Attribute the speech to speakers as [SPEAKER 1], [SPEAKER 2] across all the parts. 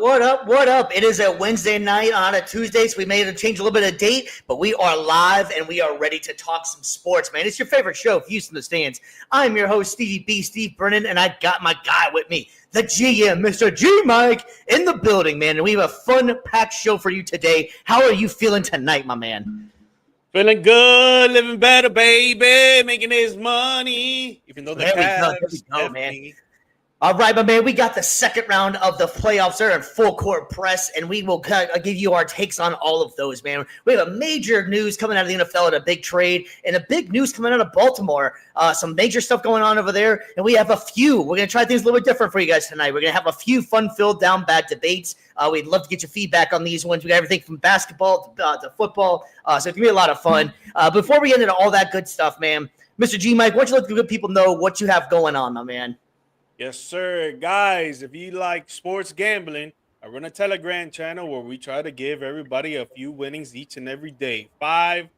[SPEAKER 1] What up? What up? It is a Wednesday night on a Tuesday, so we made a change a little bit of date, but we are live and we are ready to talk some sports, man. It's your favorite show, Views from the Stands. I'm your host, Stevie B, Steve Brennan, and I got my guy with me, the GM, Mr. G Mike, in the building, man. And we have a fun-packed show for you today. How are you feeling tonight, my man?
[SPEAKER 2] Feeling good, living better, baby, making his money. Even though the Cavs
[SPEAKER 1] There we go, man. All right, my man, we got the second round of the playoffs there in full court press, and we will give you our takes on all of those, man. We have a major news coming out of the NFL and a big trade, and a big news coming out of Baltimore. Some major stuff going on over there, and we have a few. We're going to try things a little bit different for you guys tonight. We're going to have a few fun-filled, down-bad debates. We'd love to get your feedback on these ones. We got everything from basketball to football, so it's going to be a lot of fun. Before we get into all that good stuff, man, Mr. G. Mike, why don't you let the good people know what you have going on, my man?
[SPEAKER 2] Yes, sir. Guys, if you like sports gambling, I run a Telegram channel where we try to give everybody a few winnings each and every day. $5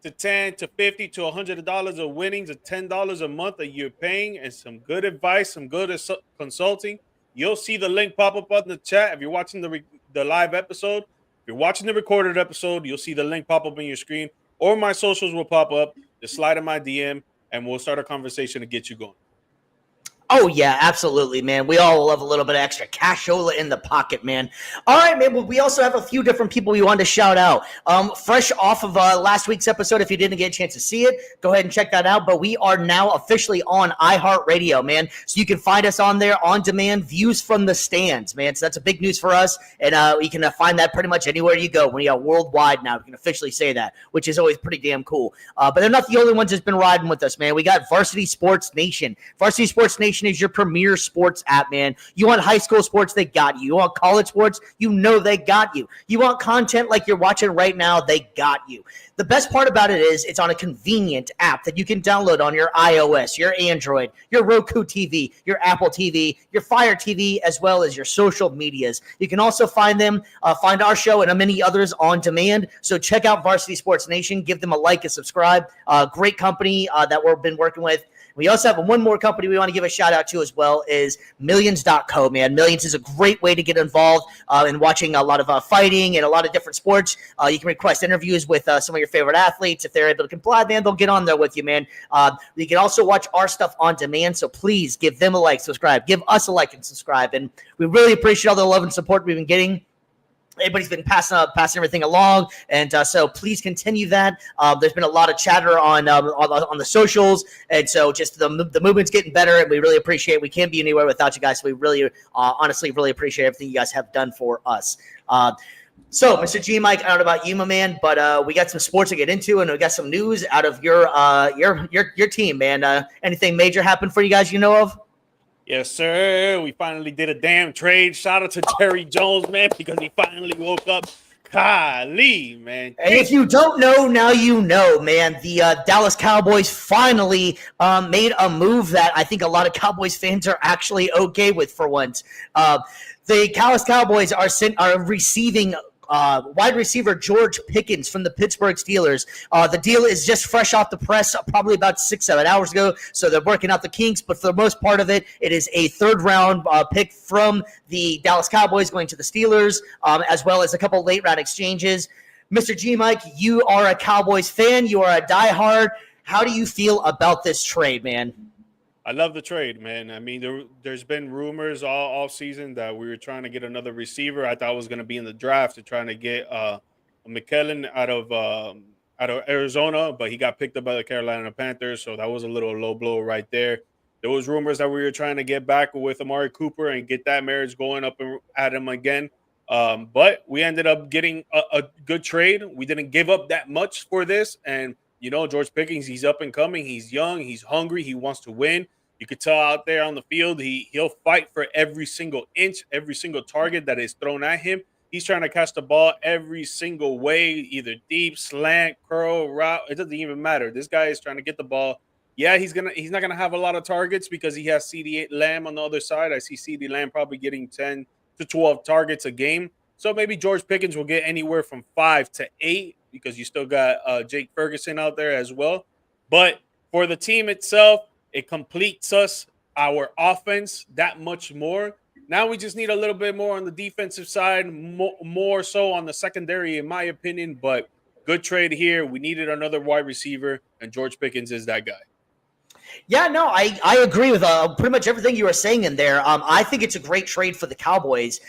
[SPEAKER 2] to $10 to $50 to $100 of winnings, of $10 a month that you're paying, and some good advice, some good consulting. You'll see the link pop up on the chat. If you're watching the live episode, if you're watching the recorded episode, you'll see the link pop up on your screen, or my socials will pop up. Just slide in my DM, and we'll start a conversation to get you going.
[SPEAKER 1] Oh, yeah, absolutely, man. We all love a little bit of extra cashola in the pocket, man. All right, man. Well, we also have a few different people we wanted to shout out. Fresh off of last week's episode, if you didn't get a chance to see it, go ahead and check that out. But we are now officially on iHeartRadio, man. So you can find us on there on demand, Views from the Stands, man. So that's a big news for us. And you can find that pretty much anywhere you go. We are worldwide now. We can officially say that, which is always pretty damn cool. But they're not the only ones that's been riding with us, man. We got Varsity Sports Nation. Varsity Sports Nation is your premier sports app, man. You want high school sports, they got you. You want college sports, you know they got you. You want content like you're watching right now, they got you. The best part about it is it's on a convenient app that you can download on your iOS, your Android, your Roku TV, your Apple TV, your Fire TV, as well as your social medias. You can also find our show and many others on demand. So check out Varsity Sports Nation. Give them a like and subscribe. Great company that we've been working with. We also have one more company we want to give a shout out to as well is Millions.co, man. Millions is a great way to get involved in watching a lot of fighting and a lot of different sports. You can request interviews with some of your favorite athletes. If they're able to comply, man, they'll get on there with you, man. You can also watch our stuff on demand, so please give them a like, subscribe. Give us a like and subscribe. And we really appreciate all the love and support we've been getting. Everybody's been passing everything along, and so please continue that. There's been a lot of chatter on the socials, and so just the movement's getting better, and we really appreciate it. We can't be anywhere without you guys, so we really, honestly, really appreciate everything you guys have done for us. So, Mr. G, Mike, I don't know about you, my man, but we got some sports to get into, and we got some news out of your team, man. Anything major happen for you guys you know of?
[SPEAKER 2] Yes, sir. We finally did a damn trade. Shout out to Terry Jones, man, because he finally woke up. Golly, man.
[SPEAKER 1] And if you don't know, now you know, man. The Dallas Cowboys finally made a move that I think a lot of Cowboys fans are actually okay with for once. The Dallas Cowboys are receiving wide receiver George Pickens from the Pittsburgh Steelers. The deal is just fresh off the press, probably about 6-7 hours ago, so they're working out the kinks, but for the most part of it, it is a third-round pick from the Dallas Cowboys going to the Steelers, as well as a couple late-round exchanges. Mr. G. Mike, you are a Cowboys fan. You are a diehard. How do you feel about this trade, man?
[SPEAKER 2] I love the trade, man. I mean, there's been rumors all season that we were trying to get another receiver. I thought it was going to be in the draft to trying to get McKellen out of Arizona, but he got picked up by the Carolina Panthers, so that was a little low blow right there. There was rumors that we were trying to get back with Amari Cooper and get that marriage going up at him again. But we ended up getting a good trade. We didn't give up that much for this, and you know, George Pickens, he's up and coming. He's young. He's hungry. He wants to win. You could tell out there on the field, he'll fight for every single inch, every single target that is thrown at him. He's trying to catch the ball every single way, either deep, slant, curl, route. It doesn't even matter. This guy is trying to get the ball. Yeah, he's not gonna have a lot of targets because he has CeeDee Lamb on the other side. I see CeeDee Lamb probably getting 10 to 12 targets a game. So maybe George Pickens will get anywhere from 5 to 8 because you still got Jake Ferguson out there as well. But for the team itself, it completes our offense that much more. Now we just need a little bit more on the defensive side, more so on the secondary, in my opinion. But good trade here. We needed another wide receiver, and George Pickens is that guy.
[SPEAKER 1] Yeah, no, I agree with pretty much everything you were saying in there. I think it's a great trade for the Cowboys,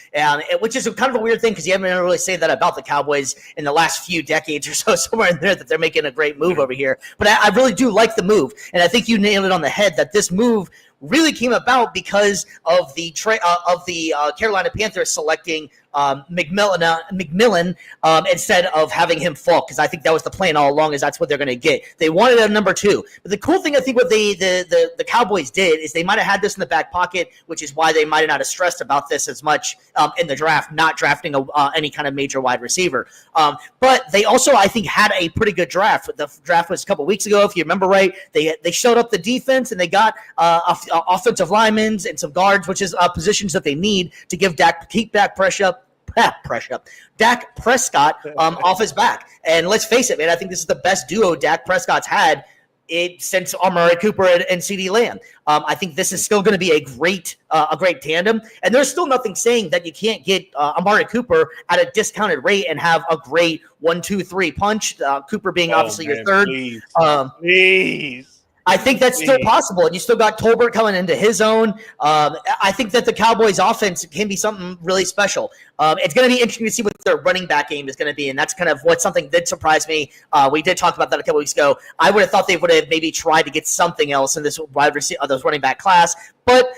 [SPEAKER 1] which is kind of a weird thing because you haven't really said that about the Cowboys in the last few decades or so, somewhere in there that they're making a great move over here. But I really do like the move, and I think you nailed it on the head that this move really came about because of the Carolina Panthers selecting McMillan instead of having him fall, because I think that was the plan all along, is that's what they're going to get. They wanted a number 2. But the cool thing I think what the Cowboys did is they might have had this in the back pocket, which is why they might not have stressed about this as much in the draft, not drafting any kind of major wide receiver. But they also, I think, had a pretty good draft. The draft was a couple weeks ago, if you remember right. They showed up the defense, and they got offensive linemen and some guards, which is positions that they need to keep Dak Prescott off his back. And let's face it, man, I think this is the best duo Dak Prescott's had since Amari Cooper and CeeDee Lamb. I think this is still going to be a great tandem. And there's still nothing saying that you can't get Amari Cooper at a discounted rate and have a great 1-2-3 punch. Cooper being obviously your third.
[SPEAKER 2] Please.
[SPEAKER 1] I think that's still possible. And you still got Tolbert coming into his own. I think that the Cowboys offense can be something really special. It's going to be interesting to see what their running back game is going to be. And that's kind of something that surprised me. We did talk about that a couple weeks ago. I would have thought they would have maybe tried to get something else in this running back class. But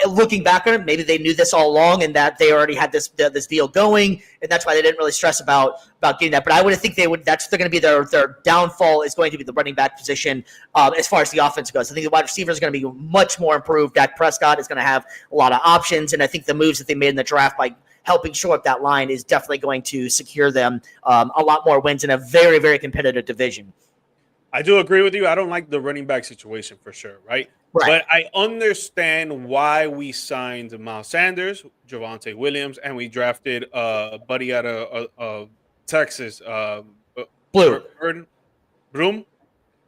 [SPEAKER 1] looking back on it, maybe they knew this all along and that they already had this deal going, and that's why they didn't really stress about getting that. But I would think that's going to be their downfall, is going to be the running back position as far as the offense goes. I think the wide receiver is going to be much more improved. Dak Prescott is going to have a lot of options, and I think the moves that they made in the draft by helping shore up that line is definitely going to secure them a lot more wins in a very, very competitive division.
[SPEAKER 2] I do agree with you. I don't like the running back situation for sure, right? But I understand why we signed Miles Sanders, Javonte Williams, and we drafted a buddy out of Texas,
[SPEAKER 1] Blue.
[SPEAKER 2] Broom.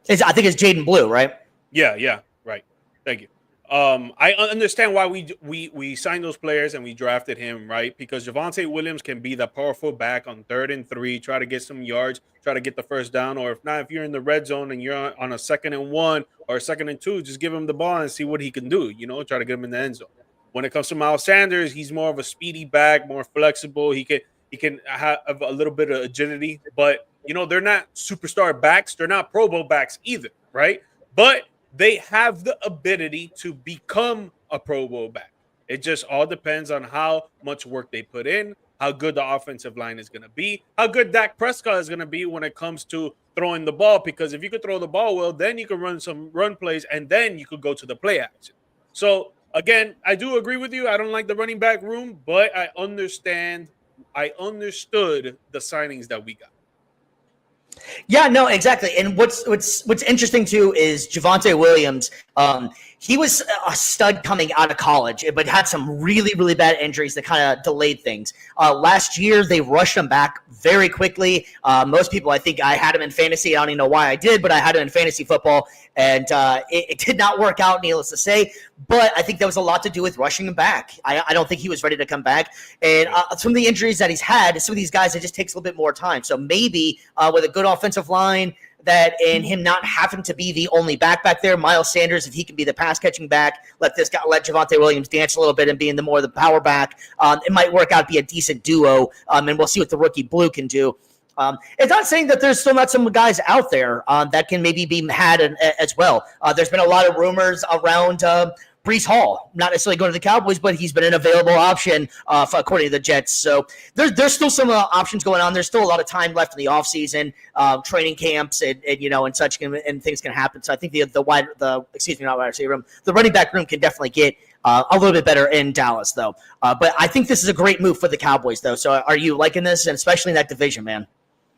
[SPEAKER 1] I think it's Jaden Blue, right?
[SPEAKER 2] Yeah, right. Thank you. I understand why we signed those players and we drafted him, right? Because Javonte Williams can be the powerful back on 3rd and 3, try to get some yards, try to get the first down, or if not, if you're in the red zone and you're on a 2nd and 1 or a 2nd and 2, just give him the ball and see what he can do. Try to get him in the end zone. When it comes to Miles Sanders, he's more of a speedy back, more flexible. He can have a little bit of agility, but they're not superstar backs. They're not Pro Bowl backs either, right? But they have the ability to become a Pro Bowl back. It just all depends on how much work they put in, how good the offensive line is going to be, how good Dak Prescott is going to be when it comes to throwing the ball. Because if you could throw the ball well, then you can run some run plays, and then you could go to the play action. So, again, I do agree with you. I don't like the running back room, but I understood the signings that we got.
[SPEAKER 1] Yeah, no, exactly. And what's interesting too is Javonte Williams. He was a stud coming out of college, but had some really, really bad injuries that kind of delayed things. Last year, they rushed him back very quickly. Most people, I think I had him in fantasy. I don't even know why I did, but I had him in fantasy football, and it did not work out, needless to say. But I think that was a lot to do with rushing him back. I don't think he was ready to come back. And some of the injuries that he's had, some of these guys, it just takes a little bit more time. So maybe with a good offensive line, and him not having to be the only back there, Miles Sanders, if he can be the pass catching back, let Javonte Williams dance a little bit and be in the power back, it might work out to be a decent duo. And we'll see what the rookie Blue can do. It's not saying that there's still not some guys out there that can maybe be had as well. There's been a lot of rumors around Breece Hall, not necessarily going to the Cowboys, but he's been an available option according to the Jets. So there's still some options going on. There's still a lot of time left in the offseason, training camps and such, and things can happen. So I think the running back room can definitely get a little bit better in Dallas, though. But I think this is a great move for the Cowboys, though. So are you liking this, and especially in that division, man?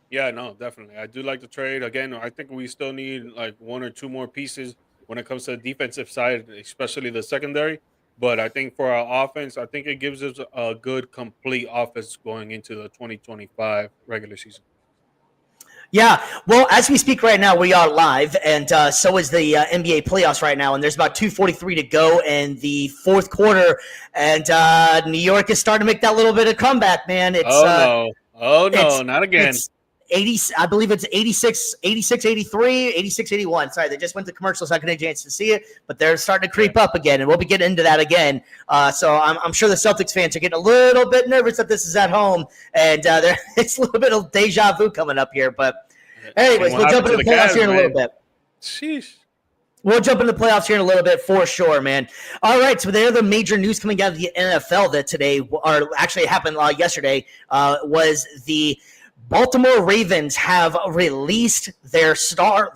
[SPEAKER 2] Yeah, no, definitely. I do like the trade. Again, I think we still need like 1 or 2 more pieces when it comes to the defensive side, especially the secondary. But I think for our offense, I think it gives us a good, complete offense going into the 2025 regular season.
[SPEAKER 1] Yeah, well, as we speak right now, we are live, and so is the NBA playoffs right now, and there's about 2:43 to go in the fourth quarter, and New York is starting to make that little bit of comeback, man.
[SPEAKER 2] Oh
[SPEAKER 1] It's
[SPEAKER 2] no, not again.
[SPEAKER 1] it's 80, I believe it's 86, 86, 83, 86, 81. Sorry, they just went to commercial, so I couldn't get a chance to see it, but they're starting to creep up again, and we'll be getting into that again. So I'm sure the Celtics fans are getting a little bit nervous that this is at home, and it's a little bit of deja vu coming up here. But anyways, we'll jump into the playoffs here in a little bit.
[SPEAKER 2] Sheesh.
[SPEAKER 1] We'll jump into the playoffs here in a little bit for sure, man. All right, so the other major news coming out of the NFL that today, or actually happened yesterday, was the Baltimore Ravens have released their star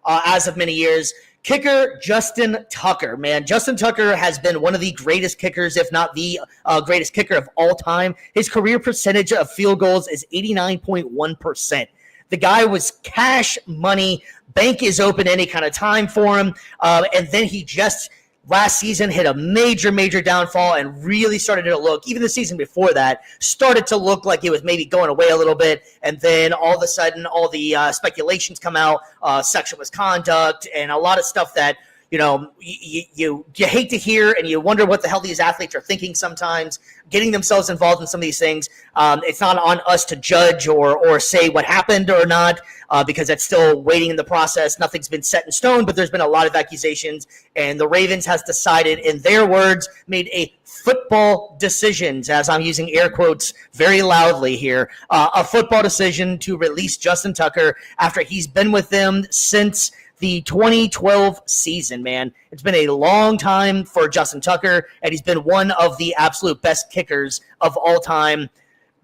[SPEAKER 1] as of many years, kicker Justin Tucker. Man, Justin Tucker has been one of the greatest kickers, if not the greatest kicker of all time. His career percentage of field goals is 89.1%. The guy was cash money. Bank is open any kind of time for him. And then he just last season hit a major downfall and really started to look, even the season before that, started to look like it was maybe going away a little bit. And then all of a sudden, all the speculations come out, sexual misconduct, and a lot of stuff that, you know, you hate to hear, and you wonder what the hell these athletes are thinking sometimes, getting themselves involved in some of these things. It's not on us to judge or say what happened or not, because that's still waiting in the process. Nothing's been set in stone, but there's been a lot of accusations, and the Ravens has decided, in their words, made a football decisions, as I'm using air quotes very loudly here, a football decision to release Justin Tucker after he's been with them since the 2012 season, man. It's been a long time for Justin Tucker, and he's been one of the absolute best kickers of all time.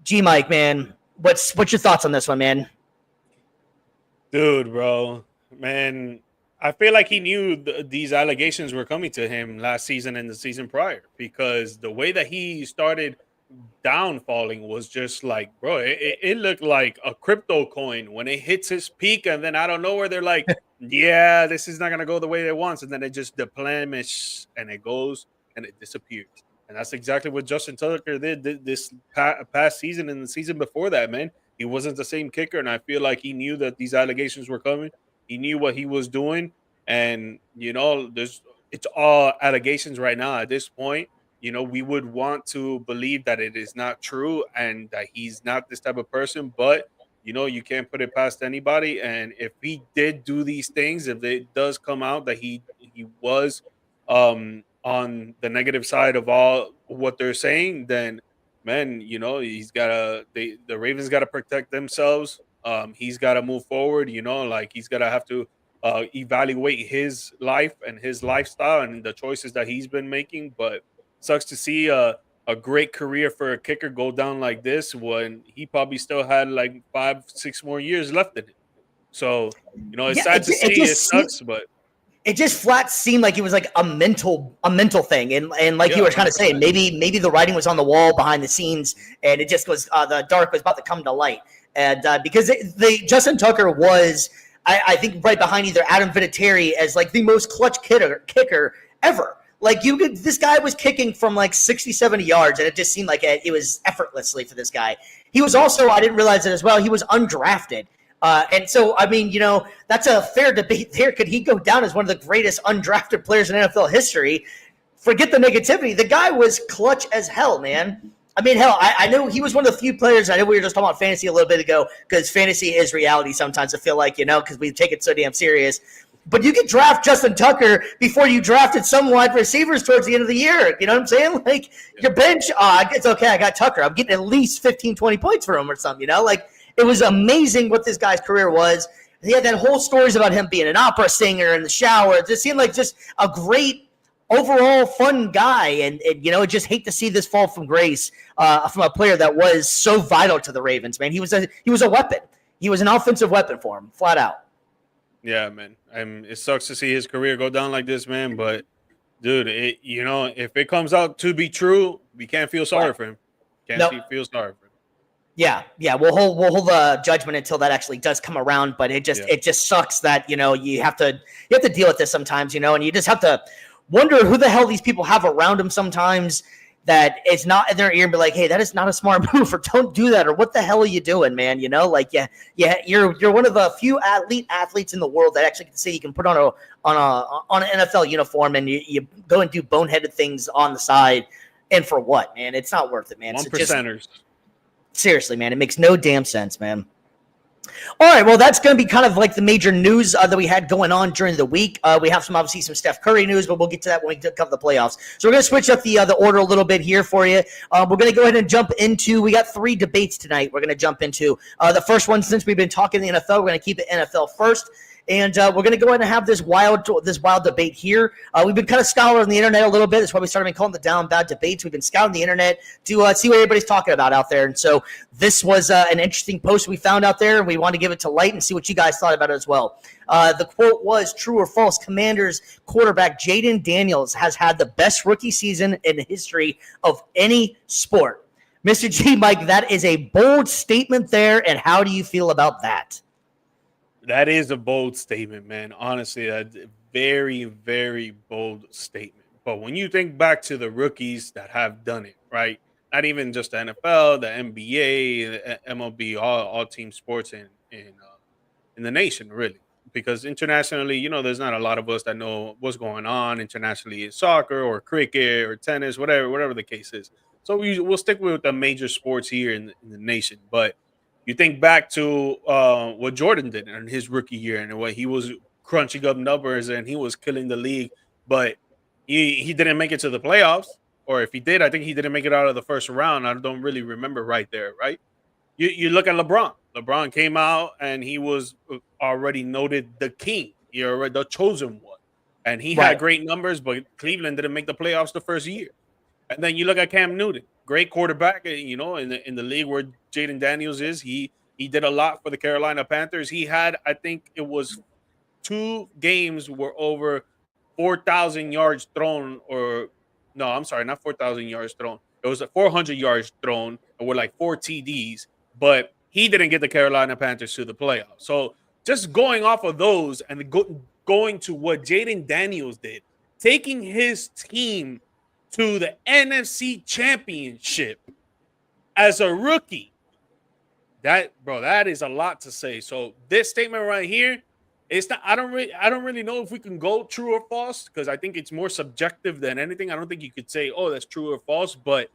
[SPEAKER 1] G-Mike, man, what's your thoughts on this one, man?
[SPEAKER 2] Dude, bro, man, I feel like he knew these allegations were coming to him last season and the season prior, because the way that he started downfalling was just like, bro, it looked like a crypto coin when it hits its peak, and then out of nowhere they're like, yeah, this is not gonna go the way it wants, and then it just deplenishes and it goes and it disappears. And that's exactly what Justin Tucker did this past season and the season before that, man. He wasn't the same kicker, and I feel like he knew that these allegations were coming. He knew what he was doing, and you know, it's all allegations right now at this point. You know, we would want to believe that it is not true and that he's not this type of person, but you know, you can't put it past anybody. And if he did do these things, if it does come out that he was on the negative side of all what they're saying, then man, you know, the Ravens got to protect themselves. He's got to move forward, you know, like he's got to have to evaluate his life and his lifestyle and the choices that he's been making. But sucks to see a great career for a kicker go down like this when he probably still had like 5-6 more years left in it. So, you know, it's sad to see. It sucks, but
[SPEAKER 1] it just flat seemed like it was like a mental thing, and like you were kind of saying, maybe the writing was on the wall behind the scenes, and it just was the dark was about to come to light, and because Justin Tucker was, I think, right behind either Adam Vinatieri as like the most clutch kicker ever. Like this guy was kicking from like 60, 70 yards, and it just seemed like it was effortlessly for this guy. He was also, I didn't realize it as well, he was undrafted. And so, I mean, you know, that's a fair debate there. Could he go down as one of the greatest undrafted players in NFL history? Forget the negativity. The guy was clutch as hell, man. I mean, hell, I know he was one of the few players. I know we were just talking about fantasy a little bit ago, because fantasy is reality sometimes, I feel like, you know, because we take it so damn serious. But you could draft Justin Tucker before you drafted some wide receivers towards the end of the year. You know what I'm saying? Like, your bench, it's okay, I got Tucker. I'm getting at least 15, 20 points for him or something, you know? Like, it was amazing what this guy's career was. He had that whole stories about him being an opera singer in the shower. It just seemed like just a great, overall fun guy. And you know, just hate to see this fall from grace from a player that was so vital to the Ravens, man. He was a weapon. He was an offensive weapon for him, flat out.
[SPEAKER 2] Yeah, man. It sucks to see his career go down like this, man. But, dude, you know, if it comes out to be true, we can't feel sorry for him. Feel sorry for him.
[SPEAKER 1] Yeah. We'll hold the judgment until that actually does come around. But it just sucks that, you know, you have to deal with this sometimes, you know, and you just have to wonder who the hell these people have around him sometimes. that it's not in their ear and be like, hey, that is not a smart move, or don't do that, or what the hell are you doing, man? You know, like, yeah, you're one of the few elite athletes in the world that actually can say you can put on an NFL uniform and you go and do boneheaded things on the side, and for what, man? It's not worth it, man.
[SPEAKER 2] One
[SPEAKER 1] So
[SPEAKER 2] percenters.
[SPEAKER 1] Seriously, man, it makes no damn sense, man. All right, well, that's going to be kind of like the major news that we had going on during the week. We have obviously some Steph Curry news, but we'll get to that when we cover the playoffs. So we're going to switch up the order a little bit here for you. We're going to go ahead and jump into, we got 3 debates tonight we're going to jump into. The first one, since we've been talking the NFL, we're going to keep it NFL first. And we're going to go ahead and have this wild debate here. We've been kind of scouring the internet a little bit. That's why we started calling the Down Bad debates. We've been scouting the internet to see what everybody's talking about out there. And so this was an interesting post we found out there, and we want to give it to light and see what you guys thought about it as well. The quote was, true or false, Commanders quarterback Jaden Daniels has had the best rookie season in the history of any sport. Mr. G, Mike, that is a bold statement there, and how do you feel about that?
[SPEAKER 2] That is a bold statement, man. Honestly, a very, very bold statement. But when you think back to the rookies that have done it, right? Not even just the NFL, the NBA, the MLB, all team sports in the nation, really. Because internationally, you know, there's not a lot of us that know what's going on internationally in soccer or cricket or tennis, whatever the case is. So we'll stick with the major sports here in the nation. But you think back to what Jordan did in his rookie year and what he was crunching up numbers and he was killing the league, but he didn't make it to the playoffs. Or if he did, I think he didn't make it out of the first round. I don't really remember right there, right? You look at LeBron. LeBron came out and he was already noted the king. You're already the chosen one. And he had great numbers, but Cleveland didn't make the playoffs the first year. And then you look at Cam Newton, great quarterback, you know, in the league where Jaden Daniels is. He did a lot for the Carolina Panthers. He had, I think it was 2 games were over 4,000 yards thrown, or no, I'm sorry, not 4,000 yards thrown. It was 400 yards thrown, and were like 4 TDs, but he didn't get the Carolina Panthers to the playoffs. So just going off of those and going to what Jaden Daniels did, taking his team to the NFC Championship as a rookie. That is a lot to say. So this statement right here, it's not. I don't really know if we can go true or false, because I think it's more subjective than anything. I don't think you could say, oh, that's true or false. But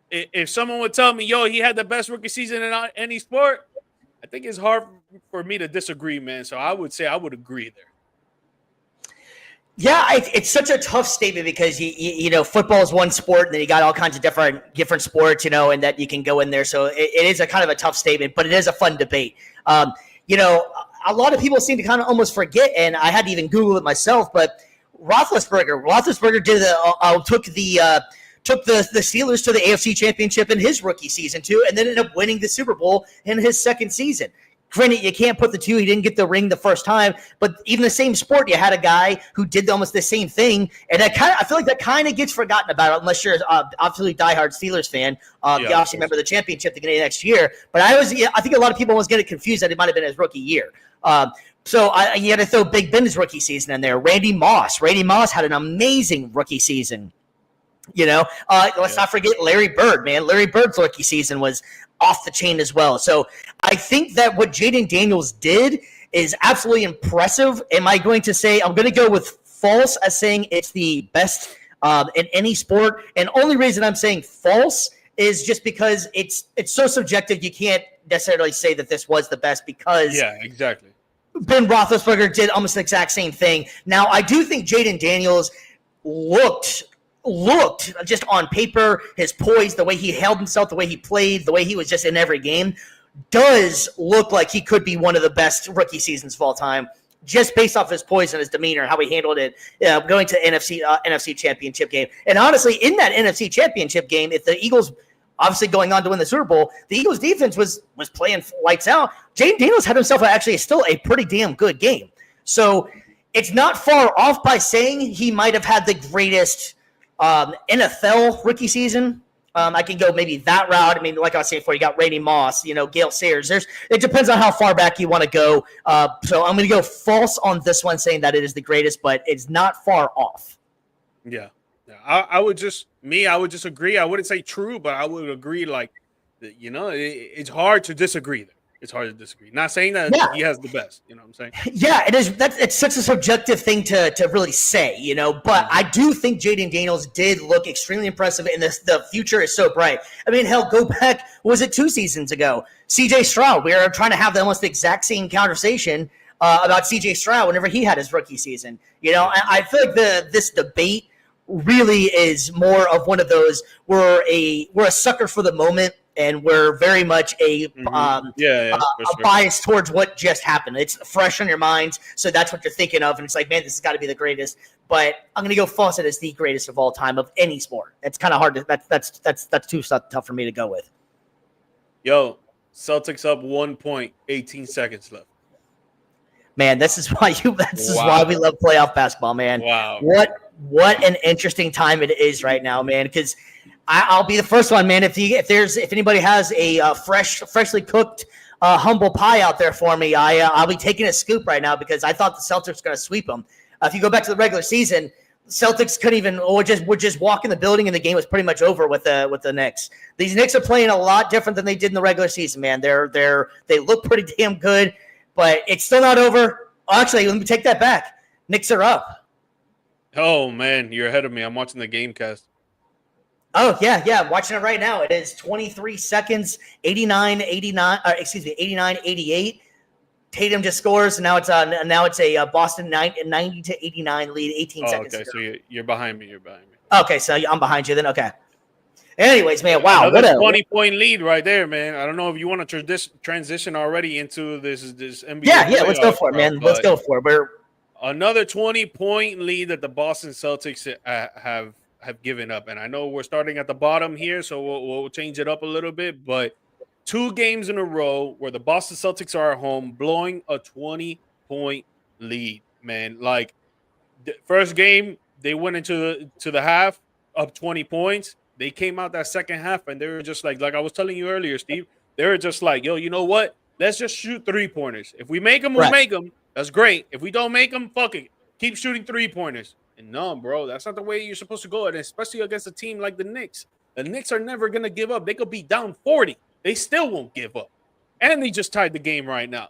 [SPEAKER 2] if someone would tell me, yo, he had the best rookie season in any sport, I think it's hard for me to disagree, man. So I would say I would agree there.
[SPEAKER 1] Yeah, it's such a tough statement because you know, football is one sport, and then you got all kinds of different sports, you know, and that you can go in there. So it is a kind of a tough statement, but it is a fun debate. You know, a lot of people seem to kind of almost forget, and I had to even Google it myself. But Roethlisberger took the Steelers to the AFC Championship in his rookie season too, and then ended up winning the Super Bowl in his second season. Granted, you can't put the two. He didn't get the ring the first time, but even the same sport, you had a guy who did almost the same thing, and I feel like that kind of gets forgotten about unless you're absolutely diehard Steelers fan. You obviously remember the championship the next year, but I think a lot of people was getting confused that it might have been his rookie year. So you had to throw Big Ben's rookie season in there. Randy Moss had an amazing rookie season. You know, let's not forget Larry Bird, man. Larry Bird's rookie season was off the chain as well. So I think that what Jaden Daniels did is absolutely impressive. Am I going to say, I'm going to go with false as saying it's the best in any sport. And only reason I'm saying false is just because it's so subjective. You can't necessarily say that this was the best because
[SPEAKER 2] exactly.
[SPEAKER 1] Ben Roethlisberger did almost the exact same thing. Now, I do think Jaden Daniels looked just on paper, his poise, the way he held himself, the way he played, the way he was just in every game, does look like he could be one of the best rookie seasons of all time, just based off his poise and his demeanor, how he handled it, going to NFC Championship game. And honestly, in that NFC Championship game, if the Eagles obviously going on to win the Super Bowl, the Eagles defense was playing lights out. Jaden Daniels had himself actually still a pretty damn good game. So it's not far off by saying he might have had the greatest NFL rookie season. I can go maybe that route. I mean, like I was saying before, you got Randy Moss, Gale Sayers. It depends on how far back you want to go. So I'm going to go false on this one, saying that it is the greatest, but it's not far off.
[SPEAKER 2] Yeah. I would just agree. I wouldn't say true, but I would agree. Like, it's hard to disagree. There, it's hard to disagree. Not saying that
[SPEAKER 1] Yeah.
[SPEAKER 2] he has the best. You know what I'm saying?
[SPEAKER 1] Yeah, it is. It's such a subjective thing to really say, But I do think Jaden Daniels did look extremely impressive, and the future is so bright. I mean, hell, go back. Was it 2 seasons ago? C.J. Stroud. We were trying to have almost the exact same conversation about C.J. Stroud whenever he had his rookie season. I feel like this debate really is more of one of those. We're a sucker for the moment, and we're very much a bias towards what just happened. It's fresh on your minds, so that's what you're thinking of, and it's like, man, this has got to be the greatest. But I'm gonna go Fawcett as the greatest of all time of any sport. It's kind of hard to that's too tough for me to go with.
[SPEAKER 2] Yo, Celtics up 1 point, 18 seconds left.
[SPEAKER 1] Man, this is why why we love playoff basketball, man.
[SPEAKER 2] Wow.
[SPEAKER 1] What an interesting time it is right now, man, because I'll be the first one, man. If anybody has a freshly cooked humble pie out there for me, I'll be taking a scoop right now because I thought the Celtics were going to sweep them. If you go back to the regular season, Celtics couldn't even would just walk in the building and the game was pretty much over with the Knicks. These Knicks are playing a lot different than they did in the regular season, man. They look pretty damn good, but it's still not over. Actually, let me take that back. Knicks are up.
[SPEAKER 2] Oh man, you're ahead of me. I'm watching the game cast.
[SPEAKER 1] Oh, yeah, I'm watching it right now. It is 23 seconds, 89-88. Tatum just scores, and now it's a Boston 90 to 89 lead, 18 seconds.
[SPEAKER 2] Okay, so you're behind me.
[SPEAKER 1] Okay, so I'm behind you then. Okay. Anyways, man, wow,
[SPEAKER 2] what a 20-point lead right there, man. I don't know if you want to transition already into this NBA.
[SPEAKER 1] Yeah, let's go for it, man. Let's go for it. We're
[SPEAKER 2] another 20-point lead that the Boston Celtics have given up. And I know we're starting at the bottom here, so we'll change it up a little bit. But 2 games in a row where the Boston Celtics are at home, blowing a 20-point lead, man. Like, the first game, they went into the half up 20 points. They came out that second half, and they were just like I was telling you earlier, Steve, they were just like, yo, you know what? Let's just shoot 3-pointers. If we make them, we'll make them. That's great. If we don't make them, fuck it. Keep shooting 3-pointers. And no, bro, that's not the way you're supposed to go. And especially against a team like the Knicks. The Knicks are never going to give up. They could be down 40. They still won't give up. And they just tied the game right now.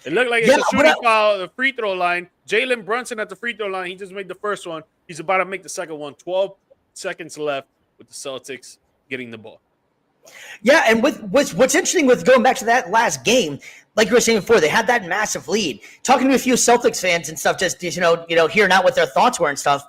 [SPEAKER 2] It looked like it's a shooting foul, the free throw line. Jalen Brunson at the free throw line. He just made the first one. He's about to make the second one. 12 seconds left with the Celtics getting the ball.
[SPEAKER 1] Yeah, and what's interesting with going back to that last game, like you were saying before, they had that massive lead. Talking to a few Celtics fans and stuff, just hearing out what their thoughts were and stuff.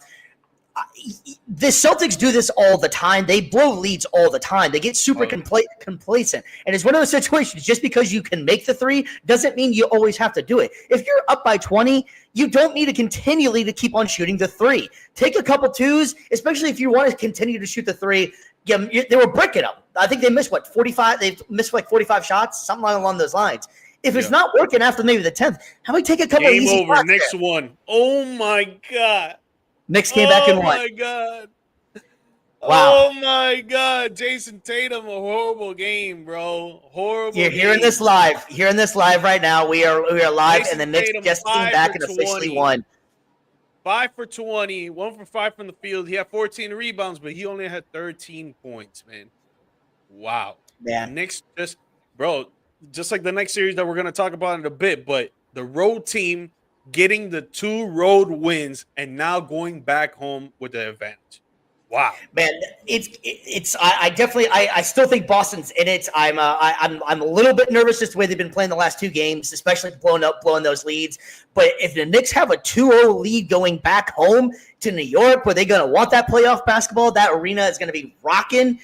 [SPEAKER 1] The Celtics do this all the time. They blow leads all the time. They get super complacent. And it's one of those situations, just because you can make the 3 doesn't mean you always have to do it. If you're up by 20, you don't need to continually to keep on shooting the 3. Take a couple 2s, especially if you want to continue to shoot the 3. Yeah, they were bricking them. I think they missed 45. They missed like 45 shots, something along those lines. If it's not working after maybe the 10th, how about we take a couple
[SPEAKER 2] game
[SPEAKER 1] easy
[SPEAKER 2] over,
[SPEAKER 1] shots
[SPEAKER 2] next
[SPEAKER 1] there?
[SPEAKER 2] one. Oh my God.
[SPEAKER 1] Knicks came back and won.
[SPEAKER 2] Oh my God.
[SPEAKER 1] Wow.
[SPEAKER 2] Oh my God. Jason Tatum, a horrible game, bro. Horrible.
[SPEAKER 1] You're hearing this live. Hearing this live right now. We are live,
[SPEAKER 2] Jason
[SPEAKER 1] and the Knicks
[SPEAKER 2] Tatum,
[SPEAKER 1] just came back and officially won.
[SPEAKER 2] 5 for 20, 1 for 5 from the field. He had 14 rebounds, but he only had 13 points, man. Wow.
[SPEAKER 1] Man.
[SPEAKER 2] Knicks just like the next series that we're going to talk about in a bit, but the road team getting the 2 road wins and now going back home with the advantage. Wow,
[SPEAKER 1] man, I still think Boston's in it. I'm a little bit nervous just the way they've been playing the last 2 games, especially blowing those leads. But if the Knicks have a 2-0 lead going back home to New York, where they're going to want that playoff basketball, that arena is going to be rocking.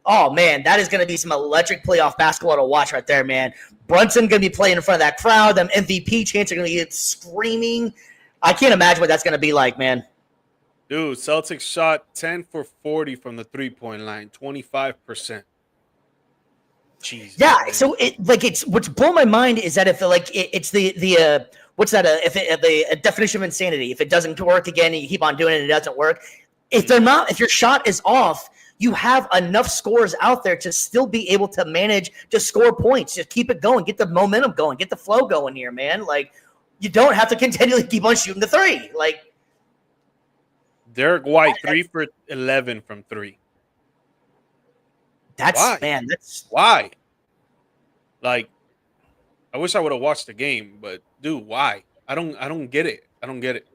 [SPEAKER 1] Oh, man, that is going to be some electric playoff basketball to watch right there, man. Brunson going to be playing in front of that crowd. Them MVP chants are going to get screaming. I can't imagine what that's going to be like, man.
[SPEAKER 2] Dude, Celtics shot 10 for 40 from the 3-point line, 25%. Jesus.
[SPEAKER 1] Yeah,
[SPEAKER 2] man.
[SPEAKER 1] so it's what's blown my mind is that if it's the what's that? The definition of insanity. If it doesn't work again, and you keep on doing it, and it doesn't work. If your shot is off, you have enough scores out there to still be able to manage to score points. Just keep it going, get the momentum going, get the flow going here, man. Like, you don't have to continually keep on shooting the 3. Like,
[SPEAKER 2] Derek White 3 for 11 from 3.
[SPEAKER 1] That's
[SPEAKER 2] Why?
[SPEAKER 1] man, that's
[SPEAKER 2] Why? Like, I wish I would have watched the game, but dude, why? I don't get it. I don't get it.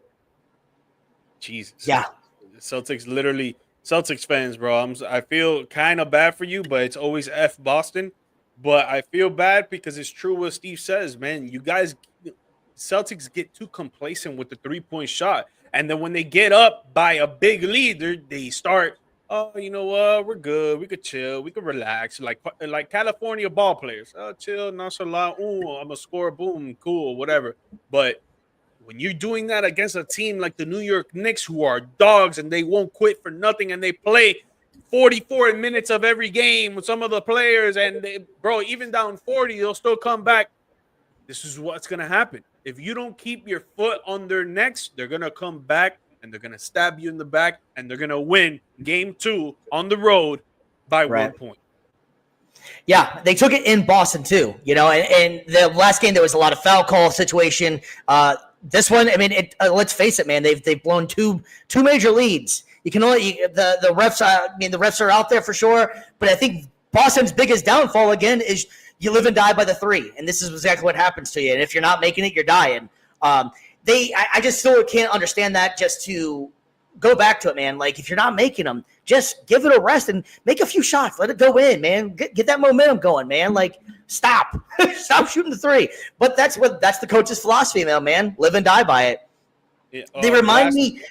[SPEAKER 2] Jesus.
[SPEAKER 1] yeah.
[SPEAKER 2] Celtics fans, bro. I feel kind of bad for you, but it's always F Boston. But I feel bad because it's true what Steve says, man. You guys Celtics get too complacent with the 3-point shot. And then when they get up by a big lead, they start, oh, you know what? We're good. We could chill. We could relax. Like California ball players. Oh, chill, nonchalant. Ooh, I'm a score. Boom, cool, whatever. But when you're doing that against a team like the New York Knicks, who are dogs and they won't quit for nothing, and they play 44 minutes of every game with some of the players, and bro, even down 40, they'll still come back. This is what's going to happen. If you don't keep your foot on their necks, they're going to come back and they're going to stab you in the back, and they're going to win game 2 on the road by 1 point.
[SPEAKER 1] Yeah, they took it in Boston too, and the last game there was a lot of foul call situation. This one, I mean, let's face it, man, they've blown two major leads. You can only the refs. The refs are out there for sure, but I think Boston's biggest downfall again is you live and die by the 3, and this is exactly what happens to you. And if you're not making it, you're dying. I just still can't understand that. Just to go back to it, man. Like, if you're not making them, just give it a rest and make a few shots. Let it go in, man. Get that momentum going, man. Like, stop shooting the 3. But that's the coach's philosophy, man. Live and die by it. Yeah, they remind me.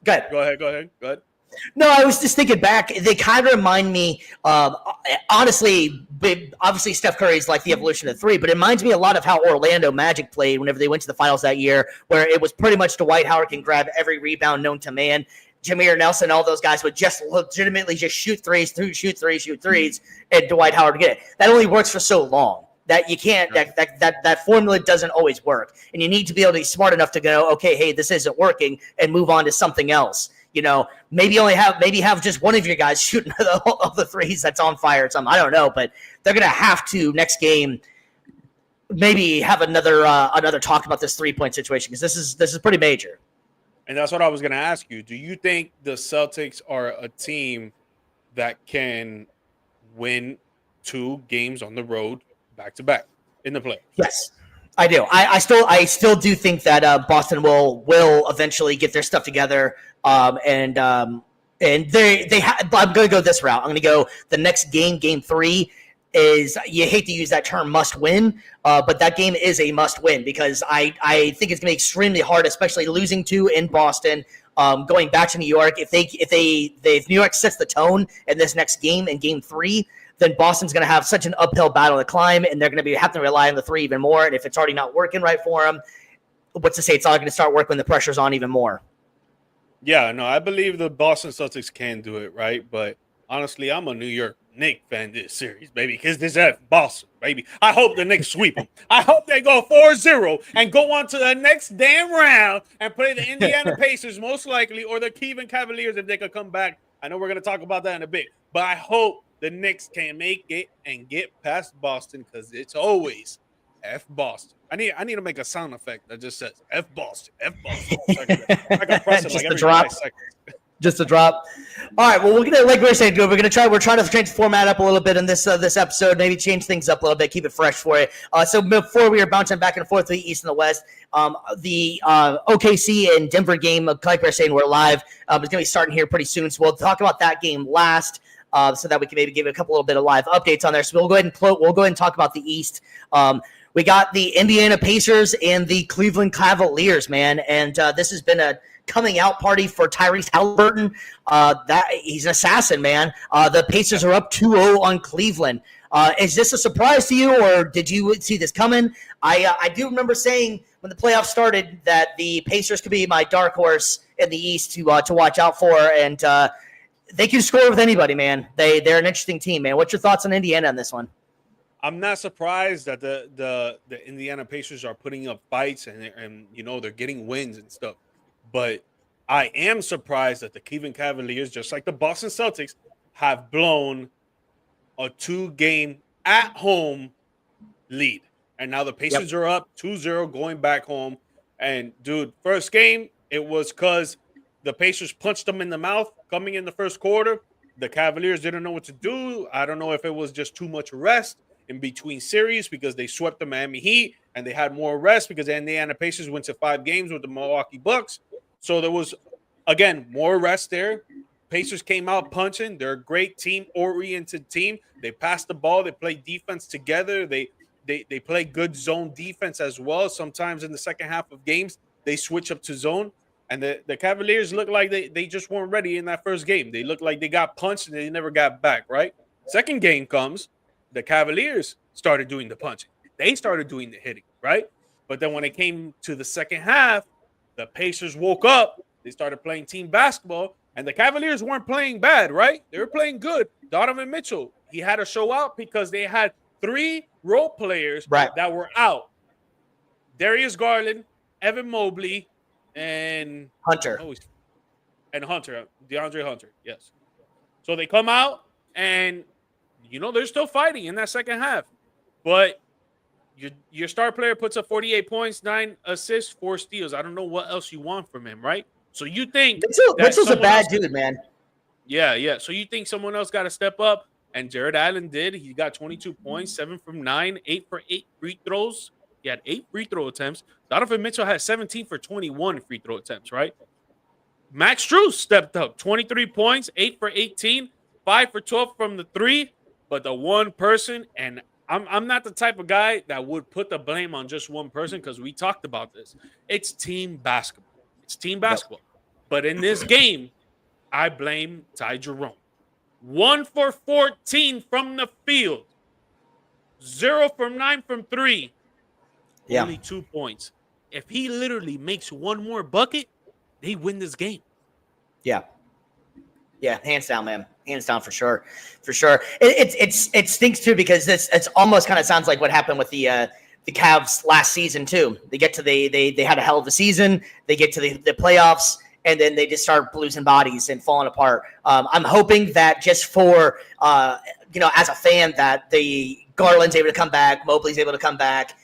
[SPEAKER 1] Go ahead. No, I was just thinking back. They kind of remind me, honestly, obviously Steph Curry is like the evolution of 3, but it reminds me a lot of how Orlando Magic played whenever they went to the finals that year, where it was pretty much Dwight Howard can grab every rebound known to man. Jameer Nelson, all those guys would just legitimately just shoot threes, and Dwight Howard would get it. That only works for so long. That you can't, that formula doesn't always work. And you need to be able to be smart enough to go, okay, hey, this isn't working, and move on to something else. Maybe have just one of your guys shooting of the threes that's on fire or something. I don't know, but they're gonna have to next game maybe have another talk about this 3-point situation, because this is pretty major.
[SPEAKER 2] And that's what I was gonna ask you. Do you think the Celtics are a team that can win 2 games on the road back to back in the playoffs?
[SPEAKER 1] Yes, I do. I still do think that Boston will eventually get their stuff together. And I'm going to go this route. I'm going to go the next game 3 is, you hate to use that term must win, but that game is a must win, because I think it's going to be extremely hard, especially losing 2 in Boston, going back to New York. If New York sets the tone in this next game in game 3, then Boston's going to have such an uphill battle to climb, and they're going to have to rely on the 3 even more. And if it's already not working right for them, what's to say it's all going to start working when the pressure's on even more.
[SPEAKER 2] Yeah, no, I believe the Boston Celtics can do it, right? But honestly, I'm a New York Knicks fan this series, baby, because this is Boston, baby. I hope the Knicks sweep them. I hope they go 4-0 and go on to the next damn round and play the Indiana Pacers, most likely, or the Cleveland Cavaliers if they could come back. I know we're going to talk about that in a bit, but I hope the Knicks can make it and get past Boston, because it's always F Boston. I need to make a sound effect that just says F Boston, F Boston. I can press it like every 5 seconds.
[SPEAKER 1] Just a drop. All right. Well, we're gonna, like we were saying, we're trying to change the format up a little bit in this episode. Maybe change things up a little bit, keep it fresh for you. So before we were bouncing back and forth to the East and the West, the OKC and Denver game, like we were saying, we're live. It's gonna be starting here pretty soon. So we'll talk about that game last. So that we can maybe give a little bit of live updates on there. So we'll go ahead and talk about the East. We got the Indiana Pacers and the Cleveland Cavaliers, man. And this has been a coming out party for Tyrese Halliburton. That he's an assassin, man. The Pacers are up 2-0 on Cleveland. Is this a surprise to you, or did you see this coming? I do remember saying when the playoffs started that the Pacers could be my dark horse in the East to watch out for, and they can score with anybody, man. They're an interesting team, man. What's your thoughts on Indiana on this one?
[SPEAKER 2] I'm not surprised that the Indiana Pacers are putting up fights and they're getting wins and stuff. But I am surprised that the Cleveland Cavaliers, just like the Boston Celtics, have blown a 2-game at-home lead. And now the Pacers are up 2-0 going back home. And, dude, first game, it was because The Pacers punched them in the mouth coming in the first quarter. The Cavaliers didn't know what to do. I don't know if it was just too much rest in between series because they swept the Miami Heat and they had more rest because the Indiana Pacers went to 5 games with the Milwaukee Bucks. So there was, again, more rest there. Pacers came out punching. They're a great team-oriented team. They pass the ball. They play defense together. They play good zone defense as well. Sometimes in the second half of games, they switch up to zone. And the Cavaliers look like they just weren't ready in that first game. They looked like they got punched and they never got back, right? Second game comes, the Cavaliers started doing the punching. They started doing the hitting, right? But then when it came to the second half, the Pacers woke up. They started playing team basketball, and the Cavaliers weren't playing bad, right? They were playing good. Donovan Mitchell, he had to show out because they had 3 role players that were out. Darius Garland, Evan Mobley, and
[SPEAKER 1] Hunter.
[SPEAKER 2] DeAndre Hunter, yes. So they come out, and, they're still fighting in that second half. But your star player puts up 48 points, 9 assists, 4 steals. I don't know what else you want from him, right? So you think
[SPEAKER 1] Mitchell's a bad dude, man.
[SPEAKER 2] Yeah. So you think someone else got to step up, and Jared Allen did. He got 22 points, 7 from 9, 8 for 8 free throws. He had 8 free throw attempts. Donovan Mitchell had 17 for 21 free throw attempts, right? Max Strus stepped up, 23 points, 8 for 18, 5 for 12 from the 3. But the one person, and I'm not the type of guy that would put the blame on just one person because we talked about this. It's team basketball. Yep. But in this game, I blame Ty Jerome. 1 for 14 from the field. 0 from 9 from 3. Yeah. Only 2 points. If he literally makes one more bucket, they win this game.
[SPEAKER 1] Yeah, hands down, man. Hands down for sure. It stinks too because it's almost kind of sounds like what happened with the Cavs last season too. They get to they had a hell of a season. They get to the playoffs, and then they just start losing bodies and falling apart. I'm hoping that just for as a fan, that the Garland's able to come back, Mobley's able to come back.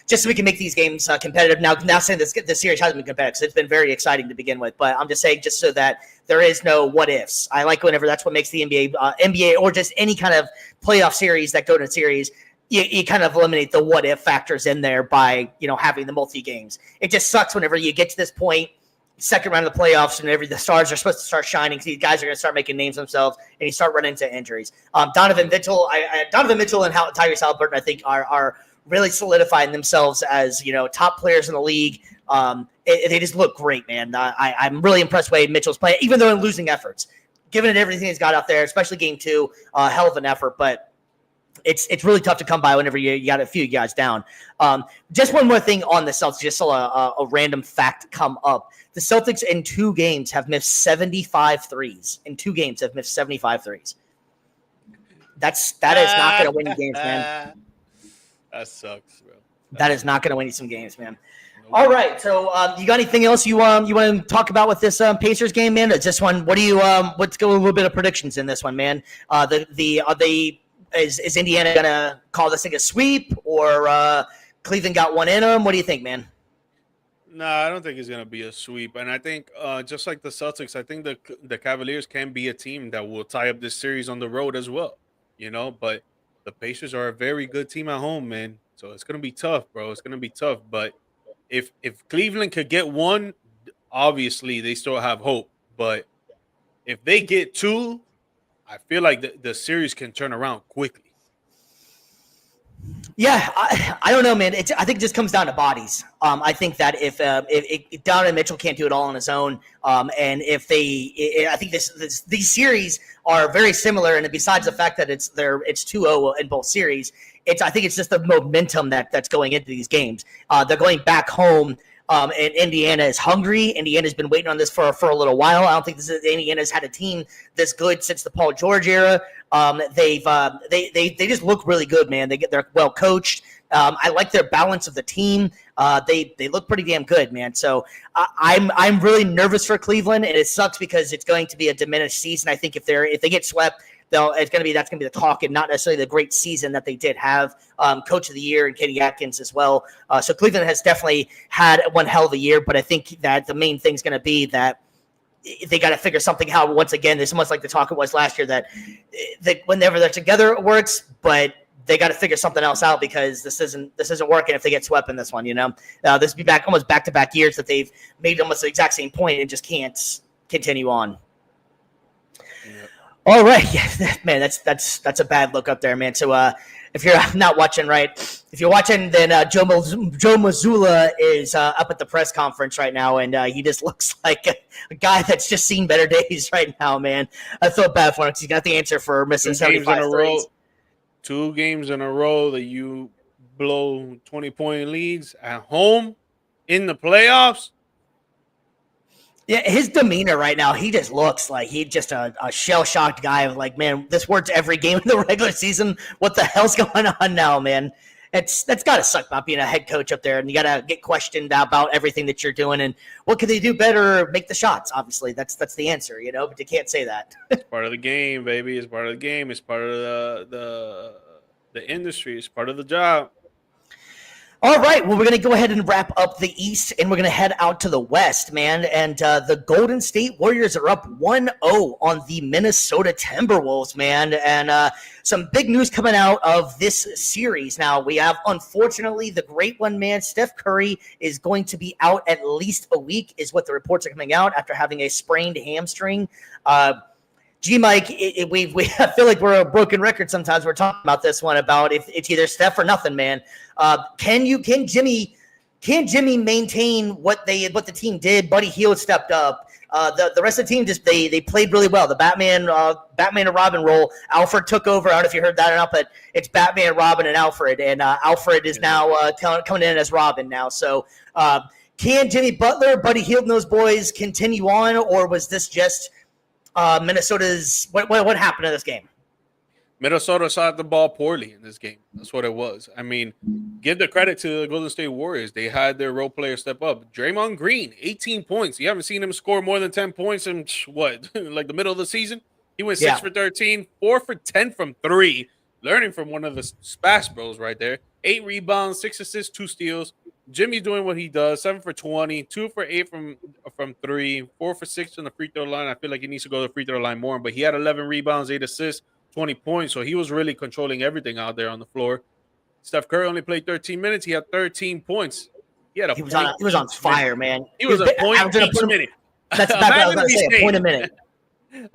[SPEAKER 1] Just so we can make these games competitive. Now saying this series hasn't been competitive, so it's been very exciting to begin with. But I'm just saying, just so that there is no what ifs. I like whenever that's what makes the NBA or just any kind of playoff series that go to series. You kind of eliminate the what if factors in there by having the multi games. It just sucks whenever you get to this point, second round of the playoffs, and the stars are supposed to start shining. These guys are going to start making names themselves, and you start running into injuries. Donovan Mitchell and Tyrese Haliburton, I think, are really solidifying themselves as top players in the league. They just look great, man. I'm really impressed with Mitchell's playing, even though in losing efforts, given it everything he's got out there, especially game 2, hell of an effort. But it's really tough to come by whenever you got a few guys down. Just one more thing on the Celtics, just saw a random fact come up. The Celtics in 2 games have missed 75 threes. In 2 games have missed 75 threes. That is not going to win you games, man.
[SPEAKER 2] That sucks, bro.
[SPEAKER 1] That is not going to win you some games, man. Nope. All right, so you got anything else you want to talk about with this Pacers game, man? It's this one. Let's go a little bit of predictions in this one, man. Is Indiana going to call this thing a sweep, or Cleveland got one in them? What do you think, man?
[SPEAKER 2] No, I don't think it's going to be a sweep. And I think just like the Celtics, I think the Cavaliers can be a team that will tie up this series on the road as well, but the Pacers are a very good team at home, man. So it's going to be tough, bro. It's going to be tough. But if Cleveland could get one, obviously they still have hope. But if they get 2, I feel like the series can turn around quickly.
[SPEAKER 1] Yeah, I don't know, man. I think it just comes down to bodies. I think that if Donovan Mitchell can't do it all on his own, and if I think these series are very similar, and besides the fact that it's 2-0 in both series, I think it's just the momentum that's going into these games. They're going back home. And Indiana is hungry. Indiana's been waiting on this for a little while. I don't think Indiana's had a team this good since the Paul George era. They just look really good, man. They're well coached. I like their balance of the team. They look pretty damn good, man. So I'm really nervous for Cleveland, and it sucks because it's going to be a diminished season. I think if they get swept, that's going to be the talk, and not necessarily the great season that they did have. Coach of the year and Kenny Atkins as well. So Cleveland has definitely had one hell of a year, but I think that the main thing is going to be that they got to figure something out. Once again, it's almost like the talk it was last year that whenever they're together, it works, but they got to figure something else out because this isn't working if they get swept in this one. This will be almost back-to-back years that they've made almost the exact same point and just can't continue on. Yep. All right, yeah, man, that's a bad look up there, man. So if you're not watching, right, if you're watching, then Joe Mazzulla is up at the press conference right now, and he just looks like a guy that's just seen better days right now, man. I feel bad for him because he got the answer for missing 75 threes.
[SPEAKER 2] 2 games in a row that you blow 20-point leads at home in the playoffs.
[SPEAKER 1] Yeah, his demeanor right now, he just looks like he's just a shell-shocked guy of like, man, this works every game in the regular season. What the hell's going on now, man? That's got to suck about being a head coach up there, and you got to get questioned about everything that you're doing and what could they do better, make the shots. Obviously, that's the answer, but you can't say that.
[SPEAKER 2] It's part of the game, baby. It's part of the game. It's part of the industry. It's part of the job.
[SPEAKER 1] All right, well, we're going to go ahead and wrap up the East, and we're going to head out to the West, man. And the Golden State Warriors are up 1-0 on the Minnesota Timberwolves, man. And some big news coming out of this series. Now, we have, unfortunately, the great one, man. Steph Curry is going to be out at least a week, is what the reports are coming out, after having a sprained hamstring. G-Mike, we I feel like we're a broken record sometimes. We're talking about this one about if it's either Steph or nothing, man. Can Jimmy maintain what the team did? Buddy Hield stepped up. The rest of the team just they played really well. The Batman and Robin role. Alfred took over. I don't know if you heard that or not, but it's Batman, Robin, and Alfred, and Alfred is now coming in as Robin now. So can Jimmy Butler, Buddy Hield, and those boys continue on, or was this just Minnesota's what happened in this game?
[SPEAKER 2] Minnesota shot the ball poorly in this game. That's what it was. I mean, give the credit to the Golden State Warriors. They had their role players step up. Draymond Green, 18 points. You haven't seen him score more than 10 points in what, like the middle of the season? He went 6 for 13, 4 for 10 from 3, learning from one of the Spash Bros right there. 8 rebounds, 6 assists, 2 steals. Jimmy's doing what he does, 7 for 20, 2 for 8 from 3, 4 for 6 on the free throw line. I feel like he needs to go to the free throw line more, but he had 11 rebounds, 8 assists, 20 points, so he was really controlling everything out there on the floor. Steph Curry only played 13 minutes. He had 13 points. He was
[SPEAKER 1] on fire, man.
[SPEAKER 2] He was a point each minute.
[SPEAKER 1] That's what I was going to say, a point a minute.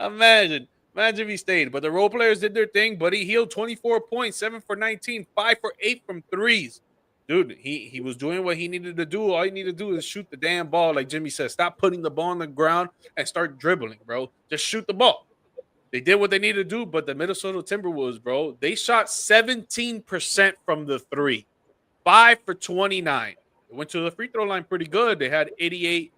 [SPEAKER 2] Imagine if he stayed. But the role players did their thing. Buddy Hield, 24 points, 7 for 19, 5 for 8 from threes. Dude, he was doing what he needed to do. All you need to do is shoot the damn ball, like Jimmy said. Stop putting the ball on the ground and start dribbling, bro. Just shoot the ball. They did what they needed to do, but the Minnesota Timberwolves, bro, they shot 17% from the 3, 5 for 29. They went to the free throw line pretty good. They had 88%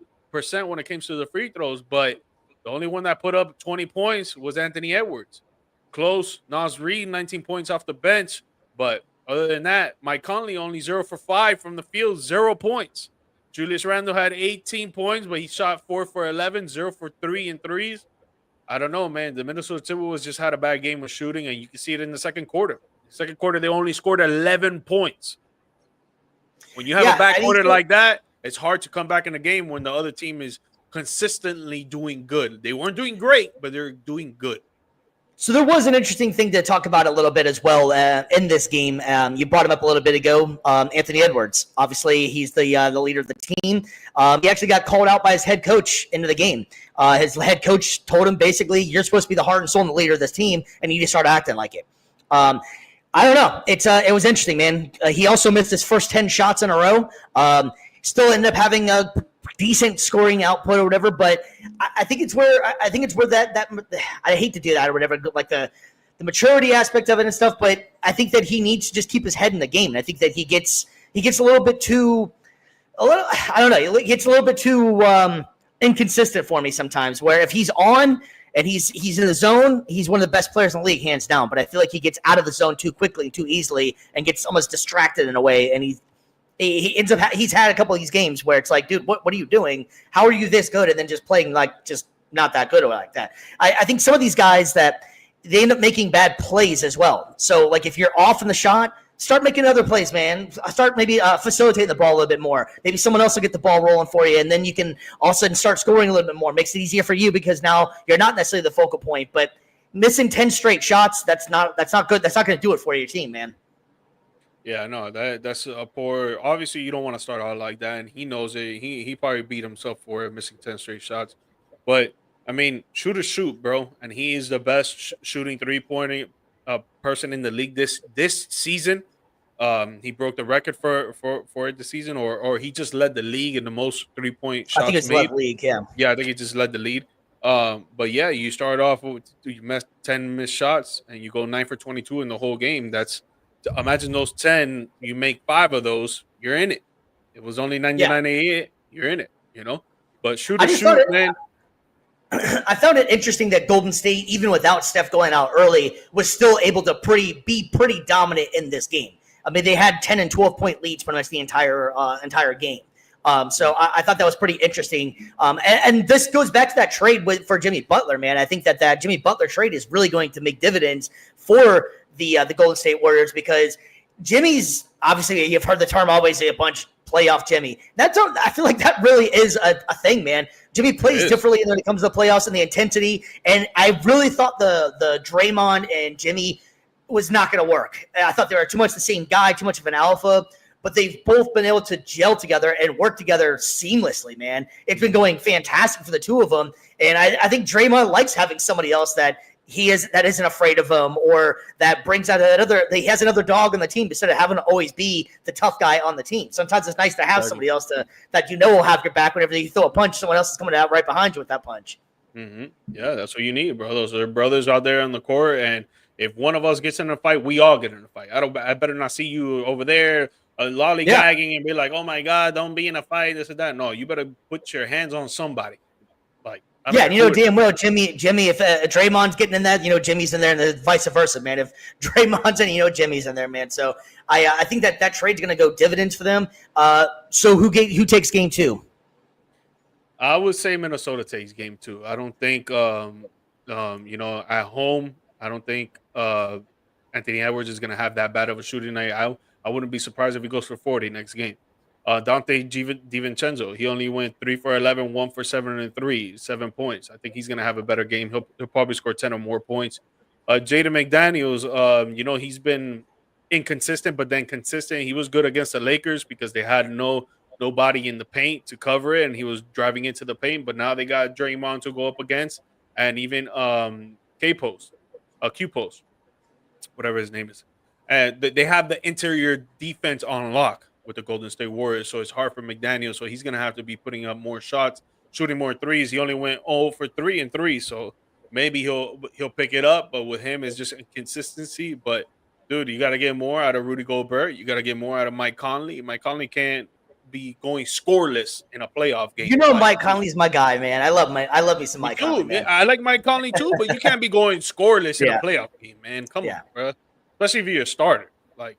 [SPEAKER 2] when it came to the free throws, but the only one that put up 20 points was Anthony Edwards. Close. Naz Reid, 19 points off the bench, but other than that, Mike Conley only 0 for 5 from the field, 0 points. Julius Randle had 18 points, but he shot 4 for 11, 0 for 3 in threes. I don't know, man. The Minnesota Timberwolves just had a bad game with shooting, and you can see it in the second quarter. Second quarter, they only scored 11 points. When you have a bad quarter like that, it's hard to come back in a game when the other team is consistently doing good. They weren't doing great, but they're doing good.
[SPEAKER 1] So there was an interesting thing to talk about a little bit as well in this game. You brought him up a little bit ago, Anthony Edwards. Obviously, he's the leader of the team. He actually got called out by his head coach into the game. His head coach told him basically, "You're supposed to be the heart and soul and the leader of this team," and he just started acting like it. I don't know. It was interesting, man. He also missed his first 10 shots in a row. Still ended up having a decent scoring output or whatever, but I think it's where that I hate to do that or whatever, like the maturity aspect of it and stuff, but I think that he needs to just keep his head in the game. And I think that he gets a little bit too inconsistent for me sometimes, where if he's on and he's in the zone, he's one of the best players in the league, hands down. But I feel like he gets out of the zone too quickly, too easily, and gets almost distracted in a way, and he ends up he's had a couple of these games where it's like, dude, what are you doing? How are you this good? And then just playing like just not that good or like that. I think some of these guys that they end up making bad plays as well. So like if you're off in the shot, start making other plays, man. Start maybe facilitating the ball a little bit more. Maybe someone else will get the ball rolling for you, and then you can all of a sudden start scoring a little bit more. Makes it easier for you because now you're not necessarily the focal point. But missing 10 straight shots, that's not good. That's not going to do it for your team, man.
[SPEAKER 2] Yeah, no, that's a poor. Obviously, you don't want to start out like that, and he knows it. He probably beat himself for it, missing 10 straight shots. But I mean, shoot, bro, and he is the best shooting 3-pointer person in the league this season. He broke the record for it this season, or he just led the league in the most 3-point
[SPEAKER 1] I think
[SPEAKER 2] shots
[SPEAKER 1] it's
[SPEAKER 2] made.
[SPEAKER 1] led league, yeah.
[SPEAKER 2] Yeah, I think he just led the lead. But yeah, you start off with you missed 10 missed shots, and you go 9 for 22 in the whole game. That's imagine those 10. You make 5 of those, you're in it. It was only 99.88. You're in it, you know. But shoot, man.
[SPEAKER 1] I found it interesting that Golden State, even without Steph going out early, was still able to be pretty dominant in this game. I mean, they had 10 and 12-point leads pretty much the entire game. So I thought that was pretty interesting. And this goes back to that trade for Jimmy Butler, man. I think that Jimmy Butler trade is really going to make dividends for the Golden State Warriors because Jimmy's obviously, you've heard the term always say a bunch, playoff Jimmy. I feel like that really is a thing, man. Jimmy plays differently when it comes to the playoffs and the intensity. And I really thought the Draymond and Jimmy was not going to work. I thought they were too much the same guy, too much of an alpha. But they've both been able to gel together and work together seamlessly, man. It's been going fantastic for the two of them. And I think Draymond likes having somebody else that isn't afraid of him or that brings out he has another dog on the team instead of having to always be the tough guy on the team. Sometimes it's nice to have somebody else that will have your back whenever you throw a punch. Someone else is coming out right behind you with that punch.
[SPEAKER 2] Mm-hmm. Yeah, that's what you need, bro. Those are brothers out there on the court, and if one of us gets in a fight, we all get in a fight. I better not see you over there lollygagging and be like, "Oh my God, don't be in a fight." This or that. No, you better put your hands on somebody. Like,
[SPEAKER 1] and you know damn well, Jimmy. If Draymond's getting in that, Jimmy's in there, and vice versa, man. If Draymond's in, Jimmy's in there, man. So I think that trade's going to go dividends for them. So who takes game 2?
[SPEAKER 2] I would say Minnesota takes game 2. I don't think, at home, I don't think Anthony Edwards is going to have that bad of a shooting night. I wouldn't be surprised if he goes for 40 next game. Dante DiVincenzo, he only went 3 for 11, 1 for 7 and 3, 7 points. I think he's going to have a better game. He'll probably score 10 or more points. Jaden McDaniels, he's been inconsistent, but then consistent. He was good against the Lakers because they had nobody in the paint to cover it, and he was driving into the paint. But now they got Draymond to go up against, and even Q-Post, whatever his name is. And they have the interior defense on lock with the Golden State Warriors, so it's hard for McDaniel. So he's going to have to be putting up more shots, shooting more threes. He only went 0 for 3 and 3, so maybe he'll pick it up. But with him, it's just inconsistency. But, dude, you got to get more out of Rudy Gobert. You got to get more out of Mike Conley. Mike Conley can't be going scoreless in a playoff game.
[SPEAKER 1] Mike Conley's my guy, man. I love me some Mike Conley, man.
[SPEAKER 2] I like Mike Conley too, but you can't be going scoreless in a playoff game, man. Come on, bro. Especially if you're a starter. Like,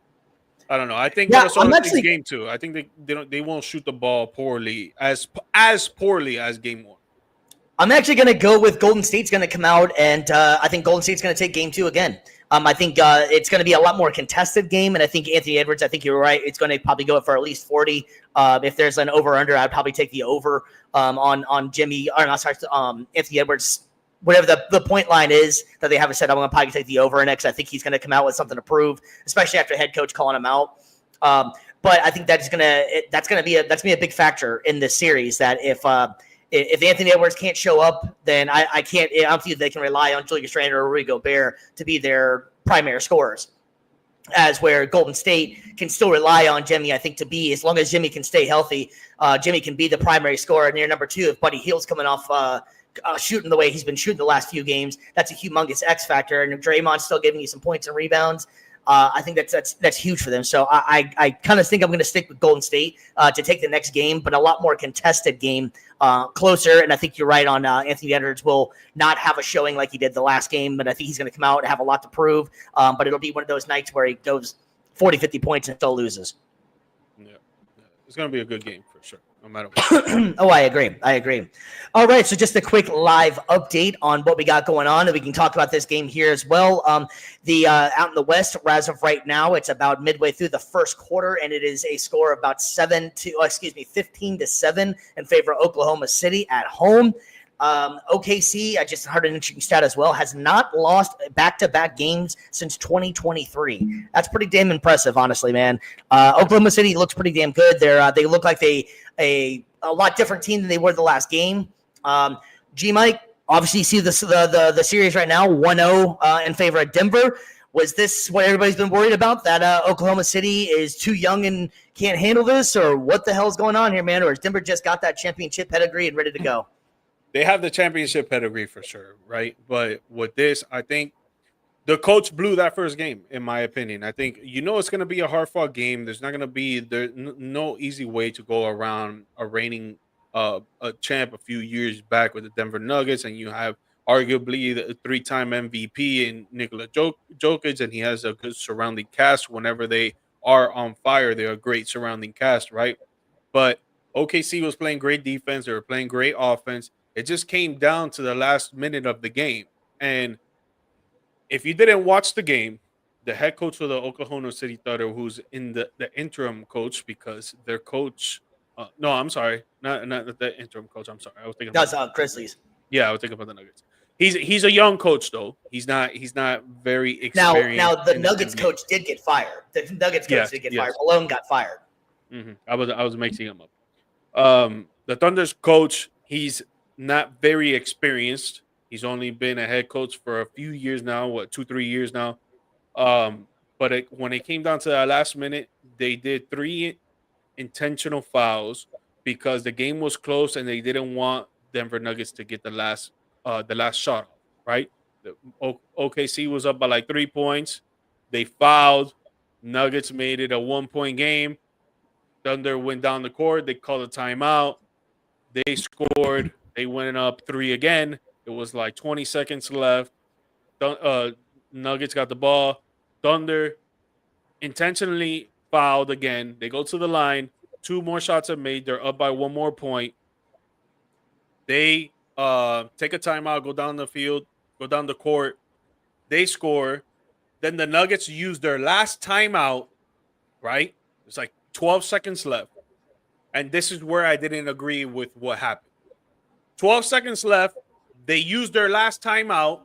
[SPEAKER 2] I don't know. I think Minnesota takes game 2. I think they won't shoot the ball poorly as poorly as game 1.
[SPEAKER 1] I'm actually going to go with Golden State's going to come out, and I think Golden State's going to take game 2 again. I think it's going to be a lot more contested game, and I think Anthony Edwards, I think you're right, it's going to probably go for at least 40. If there's an over-under, I'd probably take the over on Jimmy, or not, sorry, Anthony Edwards, whatever the point line is that they haven't said. I'm going to probably take the over next. I think he's going to come out with something to prove, especially after head coach calling him out. But I think that's going to be a big factor in this series. That if Anthony Edwards can't show up, then I don't think they can rely on Julius Randle or Rudy Gobert to be their primary scorers. As where Golden State can still rely on Jimmy, I think, to be, as long as Jimmy can stay healthy, Jimmy can be the primary scorer. And you're number 2 if Buddy Hield's coming off shooting the way he's been shooting the last few games. That's a humongous X factor. And if Draymond's still giving you some points and rebounds, I think that's huge for them. So I kind of think I'm going to stick with Golden State to take the next game, but a lot more contested game, closer. And I think you're right on Anthony Edwards will not have a showing like he did the last game, but I think he's going to come out and have a lot to prove. But it'll be one of those nights where he goes 40, 50 points and still loses.
[SPEAKER 2] Yeah. It's going to be a good game for sure. no matter what.
[SPEAKER 1] Oh, I agree. All right, so just a quick live update on what we got going on, and we can talk about this game here as well. The out in the West, as of right now, it's about midway through the first quarter, and it is a score of about 15-7 in favor of Oklahoma City at home. OKC, I just heard an interesting stat as well, has not lost back-to-back games since 2023. That's pretty damn impressive, honestly, man. Oklahoma City looks pretty damn good. They look like a lot different team than they were the last game. G-Mike, obviously you see the series right now, 1-0 in favor of Denver. Was this what everybody's been worried about, that Oklahoma City is too young and can't handle this, or what the hell's going on here, man? Or has Denver just got that championship pedigree and ready to go?
[SPEAKER 2] They have the championship pedigree for sure, right? But with this, I think the coach blew that first game, in my opinion. I think it's going to be a hard-fought game. There's not going to be no easy way to go around a reigning a champ a few years back with the Denver Nuggets, and you have arguably the three-time MVP in Nikola Jokic, and he has a good surrounding cast. Whenever they are on fire, they're a great surrounding cast, right? But OKC was playing great defense. They were playing great offense. It just came down to the last minute of the game. And if you didn't watch the game, the head coach of the Oklahoma City Thunder, who's in the interim coach, because their coach no, I'm sorry, not the interim coach. I'm sorry, I was thinking
[SPEAKER 1] that's Grizzlies.
[SPEAKER 2] Yeah, I was thinking about the Nuggets. He's a young coach though. He's not very experienced.
[SPEAKER 1] Now the Nuggets coach did get fired. The Nuggets coach did get fired. Malone got fired.
[SPEAKER 2] Mm-hmm. I was mixing him up. The Thunder's coach, he's not very experienced. He's only been a head coach for a few years now, 2-3 years now. But when it came down to that last minute, they did 3 intentional fouls because the game was close and they didn't want Denver Nuggets to get the last shot off, right? The OKC was up by like 3 points. They fouled. Nuggets made it a 1-point game. Thunder went down the court. They called a timeout. They scored. They went up 3 again. It was like 20 seconds left. Nuggets got the ball. Thunder intentionally fouled again. They go to the line. 2 more shots are made. They're up by 1 more point. They take a timeout, go down the field, go down the court. They score. Then the Nuggets use their last timeout, right? It's like 12 seconds left. And this is where I didn't agree with what happened. 12 seconds left. They use their last timeout.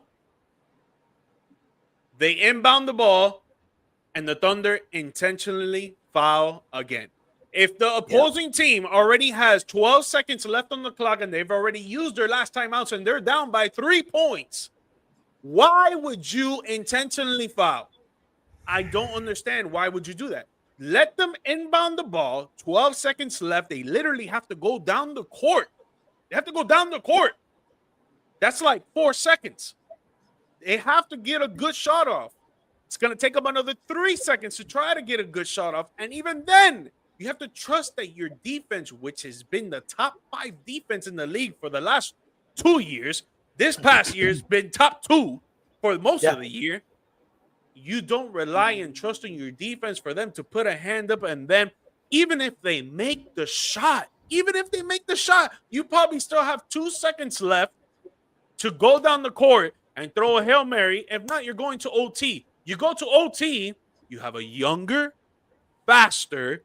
[SPEAKER 2] They inbound the ball, and the Thunder intentionally foul again. If the opposing team already has 12 seconds left on the clock and they've already used their last timeouts and they're down by 3 points, why would you intentionally foul? I don't understand. Why would you do that? Let them inbound the ball. 12 seconds left. They literally have to go down the court. They have to go down the court. That's like 4 seconds. They have to get a good shot off. It's going to take them another 3 seconds to try to get a good shot off. And even then, you have to trust that your defense, which has been the top 5 defense in the league for the last 2 years, this past year has been top 2 for most of the year. You don't rely and trust in your defense for them to put a hand up, and then even if they make the shot, you probably still have 2 seconds left to go down the court and throw a Hail Mary. If not, you're going to OT. You go to OT, you have a younger, faster,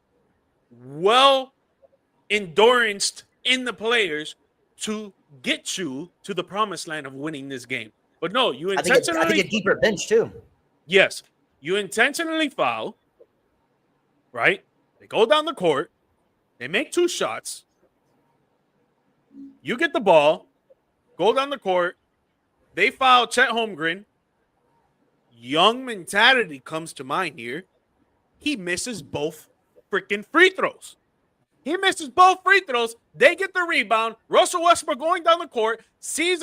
[SPEAKER 2] well-endorsed in the players to get you to the promised land of winning this game. But no, you intentionally...
[SPEAKER 1] I think a deeper bench, too.
[SPEAKER 2] Yes. You intentionally foul, right? They go down the court. They make 2 shots. You get the ball. Go down the court. They foul Chet Holmgren. Young mentality comes to mind here. He misses both freaking free throws. He misses both free throws. They get the rebound. Russell Westbrook going down the court sees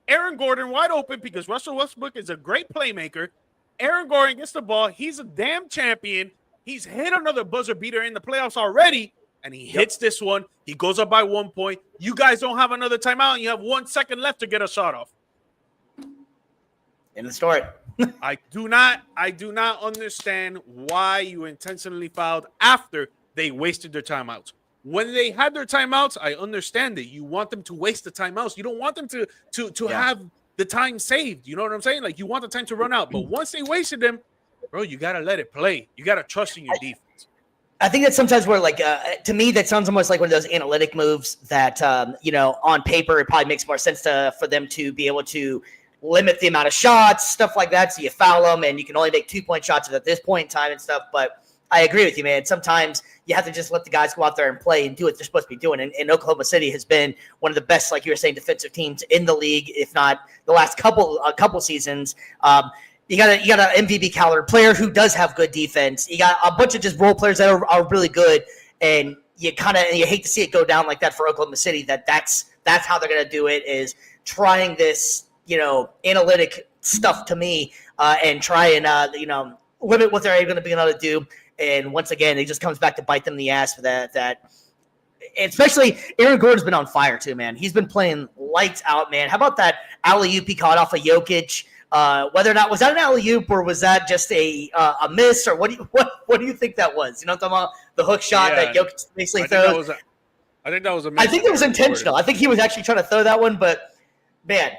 [SPEAKER 2] Aaron Gordon wide open because Russell Westbrook is a great playmaker. Aaron Gordon gets the ball. He's a damn champion. He's hit another buzzer beater in the playoffs already, and he hits this one. He goes up by 1 point. You guys don't have another timeout, and you have 1 second left to get a shot off.
[SPEAKER 1] In the story.
[SPEAKER 2] I do not understand why you intentionally fouled after they wasted their timeouts. When they had their timeouts, I understand it. You want them to waste the timeouts. You don't want them to have the time saved. You know what I'm saying? Like, you want the time to run out. But once they wasted them, bro, you got to let it play. You got to trust in your defense.
[SPEAKER 1] I think that sometimes we're like, to me, that sounds almost like one of those analytic moves that, on paper, it probably makes more sense for them to be able to limit the amount of shots, stuff like that. So you foul them and you can only make 2-point shots at this point in time and stuff. But I agree with you, man. Sometimes you have to just let the guys go out there and play and do what they're supposed to be doing. And Oklahoma City has been one of the best, like you were saying, defensive teams in the league, if not the last couple seasons. You got an MVP caliber player who does have good defense. You got a bunch of just role players that are really good, and you hate to see it go down like that for Oklahoma City. That's how they're gonna do it, is trying this analytic stuff to me, and try and limit what they're going to be able to do. And once again, it just comes back to bite them in the ass for that. Especially Aaron Gordon's been on fire too, man. He's been playing lights out, man. How about that alley-oop he caught off of Jokic? Whether or not was that an alley-oop or was that just a miss, or what do you think that was? You know what I'm talking about? The hook shot that Jokic basically throws.
[SPEAKER 2] I think that was a miss.
[SPEAKER 1] I think it was intentional. I think he was actually trying to throw that one, but man,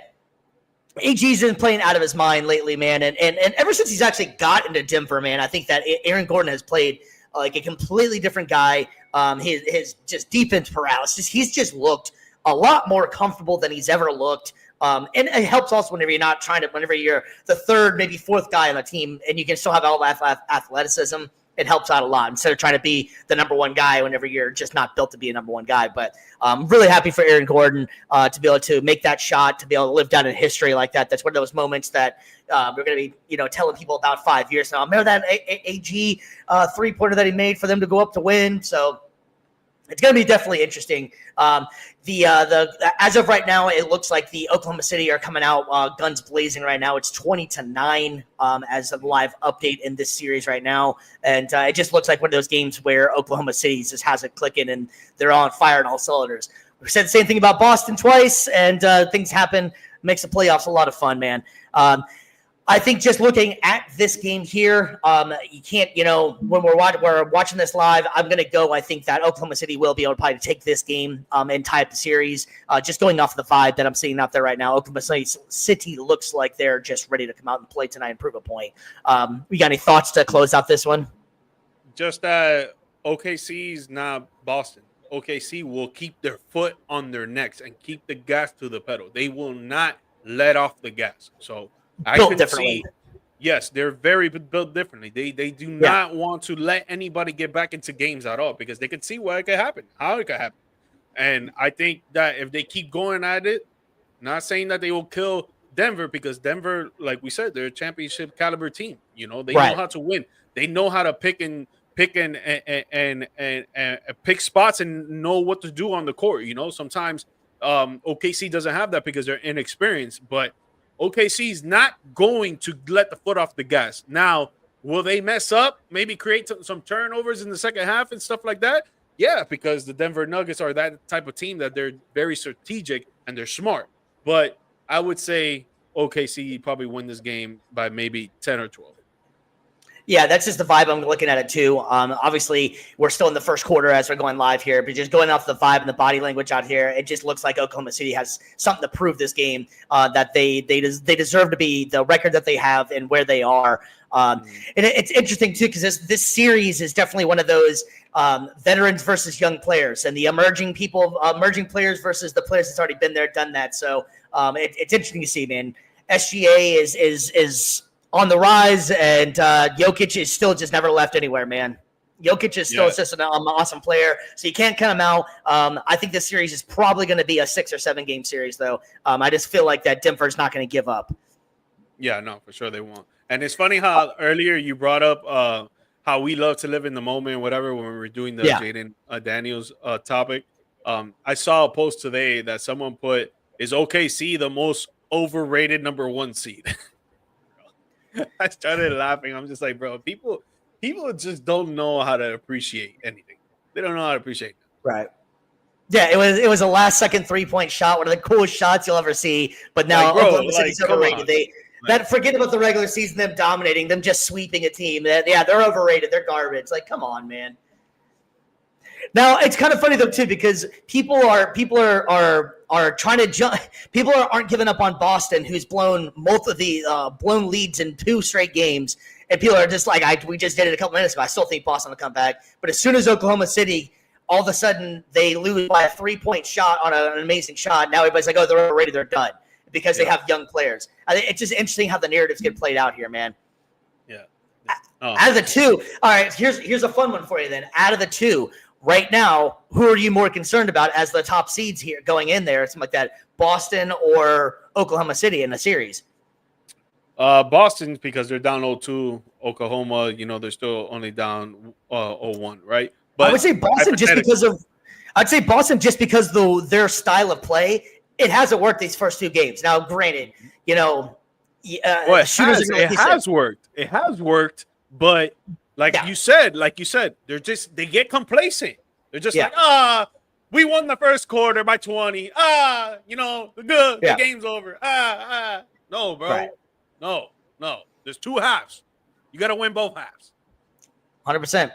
[SPEAKER 1] AG's been playing out of his mind lately, man. And ever since he's actually got into Denver, man, I think that Aaron Gordon has played like a completely different guy. His just defense paralysis. He's just looked a lot more comfortable than he's ever looked. And it helps also whenever you're the third, maybe fourth guy on a team and you can still have all that athleticism. It helps out a lot instead of trying to be the number one guy whenever you're just not built to be a number one guy. But I'm really happy for Aaron Gordon to be able to make that shot, to be able to live down in history like that. That's one of those moments that we're going to be, telling people about 5 years now. Remember that AG 3-pointer that he made for them to go up to win? So it's going to be definitely interesting. As of right now, it looks like the Oklahoma City are coming out guns blazing right now. It's 20-9 as a live update in this series right now, and it just looks like one of those games where Oklahoma City just has it clicking and they're on fire on all cylinders. We said the same thing about Boston twice, and things happen. Makes the playoffs a lot of fun, man. I think just looking at this game here, you can't, when we're watching this live, I'm going to go. I think that Oklahoma City will be able to probably take this game and tie up the series. Just going off the vibe that I'm seeing out there right now, Oklahoma City looks like they're just ready to come out and play tonight and prove a point. You got any thoughts to close out this one?
[SPEAKER 2] Just that OKC's not Boston. OKC will keep their foot on their necks and keep the gas to the pedal. They will not let off the gas. So I can see, yes, they're very built differently. They do not want to let anybody get back into games at all because they can see what it could happen, how it could happen. And I think that if they keep going at it, not saying that they will kill Denver because Denver, like we said, they're a championship caliber team. They know how to win. They know how to pick and pick spots and know what to do on the court. Sometimes OKC doesn't have that because they're inexperienced, but OKC's not going to let the foot off the gas. Now, will they mess up? Maybe create some turnovers in the second half and stuff like that? Yeah, because the Denver Nuggets are that type of team that they're very strategic and they're smart. But I would say OKC probably win this game by maybe 10 or 12.
[SPEAKER 1] Yeah, that's just the vibe I'm looking at it too. Obviously, we're still in the first quarter as we're going live here, but just going off the vibe and the body language out here, it just looks like Oklahoma City has something to prove this game, that they deserve to be the record that they have and where they are. And it's interesting too because this series is definitely one of those veterans versus young players, and the emerging players versus the players that's already been there, done that. So it's interesting to see, man. SGA is on the rise, and Jokic is still just never left anywhere, man. Jokic is still just an awesome player, so you can't count him out. I think this series is probably going to be a 6 or 7 game series, though. I just feel like that Denver's not going to give up.
[SPEAKER 2] Yeah, no, for sure they won't. And it's funny how earlier you brought up how we love to live in the moment, whatever, when we were doing the Jaden Daniels topic. I saw a post today that someone put, is OKC the most overrated number 1 seed? I started laughing. I'm just like, bro, people just don't know how to appreciate anything. They don't know how to appreciate it.
[SPEAKER 1] Right. Yeah, it was a last second 3-point shot, one of the coolest shots you'll ever see. But now Oklahoma City's overrated. Forget about the regular season, them dominating, them just sweeping a team. They're overrated. They're garbage. Like, come on, man. Now it's kind of funny though too because people are trying to jump. People aren't giving up on Boston, who's blown both of the blown leads in 2 straight games, and people are just like, we just did it a couple minutes ago. I still think Boston will come back, but as soon as Oklahoma City, all of a sudden they lose by a 3-point shot on an amazing shot. Now everybody's like, oh, they're already done because they have young players. I think it's just interesting how the narratives get played out here, man.
[SPEAKER 2] Yeah.
[SPEAKER 1] Out of the 2, all right. Here's a fun one for you then. Out of the 2. Right now, who are you more concerned about as the top seeds here going in there? Something like that, Boston or Oklahoma City in the series?
[SPEAKER 2] Boston, because they're down 0-2. Oklahoma, they're still only down 0-1, right? But
[SPEAKER 1] I would say Boston just because their style of play, it hasn't worked these first 2 games. Now, granted,
[SPEAKER 2] it has worked. It has worked, but like you said, they get complacent. They're just like, we won the first quarter by 20. The game's over. No, bro. Right. No. There's 2 halves. You got to win both halves.
[SPEAKER 1] 100%.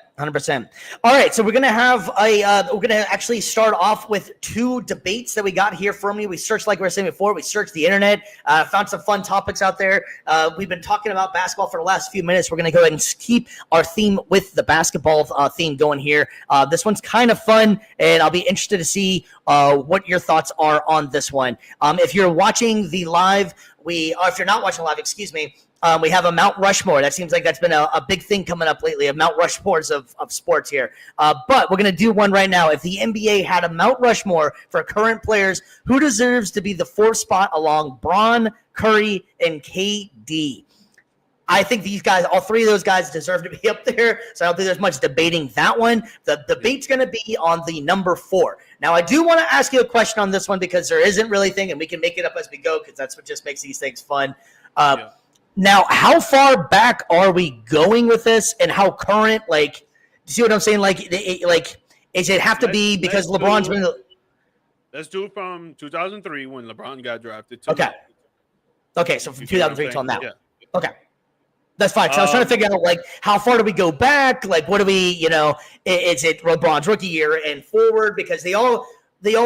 [SPEAKER 1] All right, so we're gonna have we're gonna actually start off with 2 debates that we got here from you. We searched, like we were saying before, we searched the internet, found some fun topics out there. We've been talking about basketball for the last few minutes. We're gonna go ahead and keep our theme with the basketball theme going here. This one's kind of fun, and I'll be interested to see what your thoughts are on this one. If you're watching the live, or if you're not watching live, excuse me. We have a Mount Rushmore. That seems like that's been a big thing coming up lately, of Mount Rushmores of sports here. But we're going to do one right now. If the NBA had a Mount Rushmore for current players, who deserves to be the 4th spot along Bron, Curry, and KD? I think these guys, all 3 of those guys, deserve to be up there. So I don't think there's much debating that one. The debate's going to be on the number 4. Now, I do want to ask you a question on this one because there isn't really a thing, and we can make it up as we go because that's what just makes these things fun. Now, how far back are we going with this, and how current? Like, see what I'm saying? Is it have to be because LeBron's been?
[SPEAKER 2] Let's do it from 2003 when LeBron got drafted.
[SPEAKER 1] Okay. So from 2003 till now. Yeah. Okay, that's fine. So I was trying to figure out how far do we go back? Like, what do we? Is it LeBron's rookie year and forward? Because they all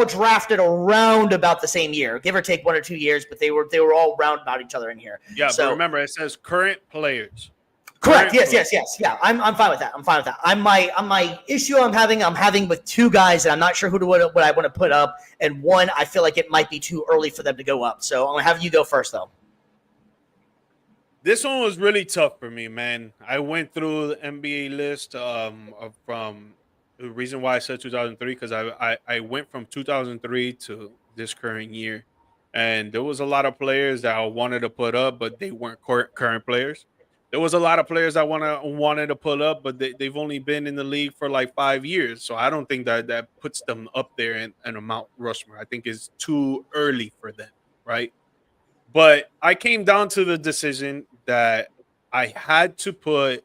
[SPEAKER 1] drafted around about the same year, give or take 1 or 2 years, but they were all round about each other in here.
[SPEAKER 2] Yeah, so, but remember, it says current players.
[SPEAKER 1] Correct. Yes. Yeah, I'm fine with that. My issue I'm having with 2 guys, and I'm not sure what I want to put up, and one I feel like it might be too early for them to go up. So I'm gonna have you go first, though.
[SPEAKER 2] This one was really tough for me, man. I went through the NBA list from. The reason why I said 2003 because I went from 2003 to this current year, and there was a lot of players that I wanted to put up, but they weren't current players. There was a lot of players I wanted to put up, but they've only been in the league for like 5 years, so I don't think that puts them up there in a Mount Rushmore. I think it's too early for them, right? But I came down to the decision that I had to put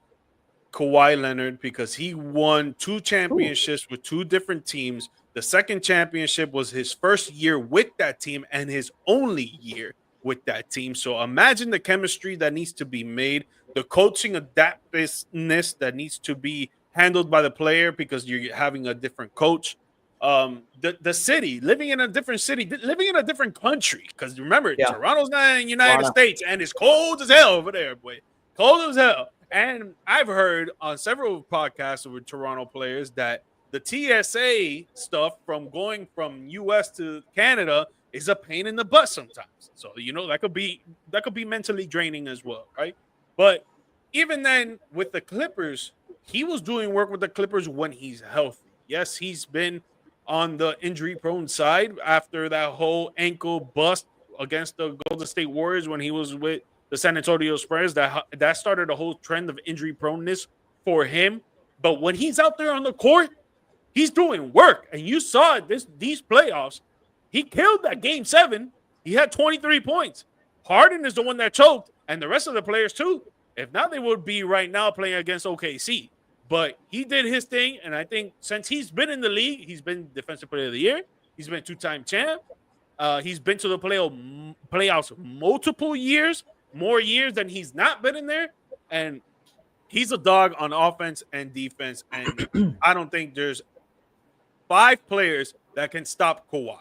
[SPEAKER 2] Kawhi Leonard because he won 2 championships with 2 different teams. The second championship was his first year with that team and his only year with that team. So imagine the chemistry that needs to be made, the coaching adaptiveness that needs to be handled by the player because you're having a different coach. The city, living in a different city, living in a different country. Because remember, Toronto's not in the United States and it's cold as hell over there, boy. Cold as hell. And I've heard on several podcasts with Toronto players that the TSA stuff from going from US to Canada is a pain in the butt sometimes. So, that could be mentally draining as well, right? But even then with the Clippers, he was doing work with the Clippers when he's healthy. Yes, he's been on the injury-prone side after that whole ankle bust against the Golden State Warriors when he was with the San Antonio Spurs. That started a whole trend of injury proneness for him. But when he's out there on the court, he's doing work. And you saw it these playoffs. He killed that game 7. He had 23 points. Harden is the one that choked, and the rest of the players too. If not, they would be right now playing against OKC. But he did his thing, and I think since he's been in the league, he's been Defensive Player of the Year. He's been 2-time champ. He's been to the playoffs multiple years, more years than he's not been in there. And he's a dog on offense and defense. And I don't think there's 5 players that can stop Kawhi.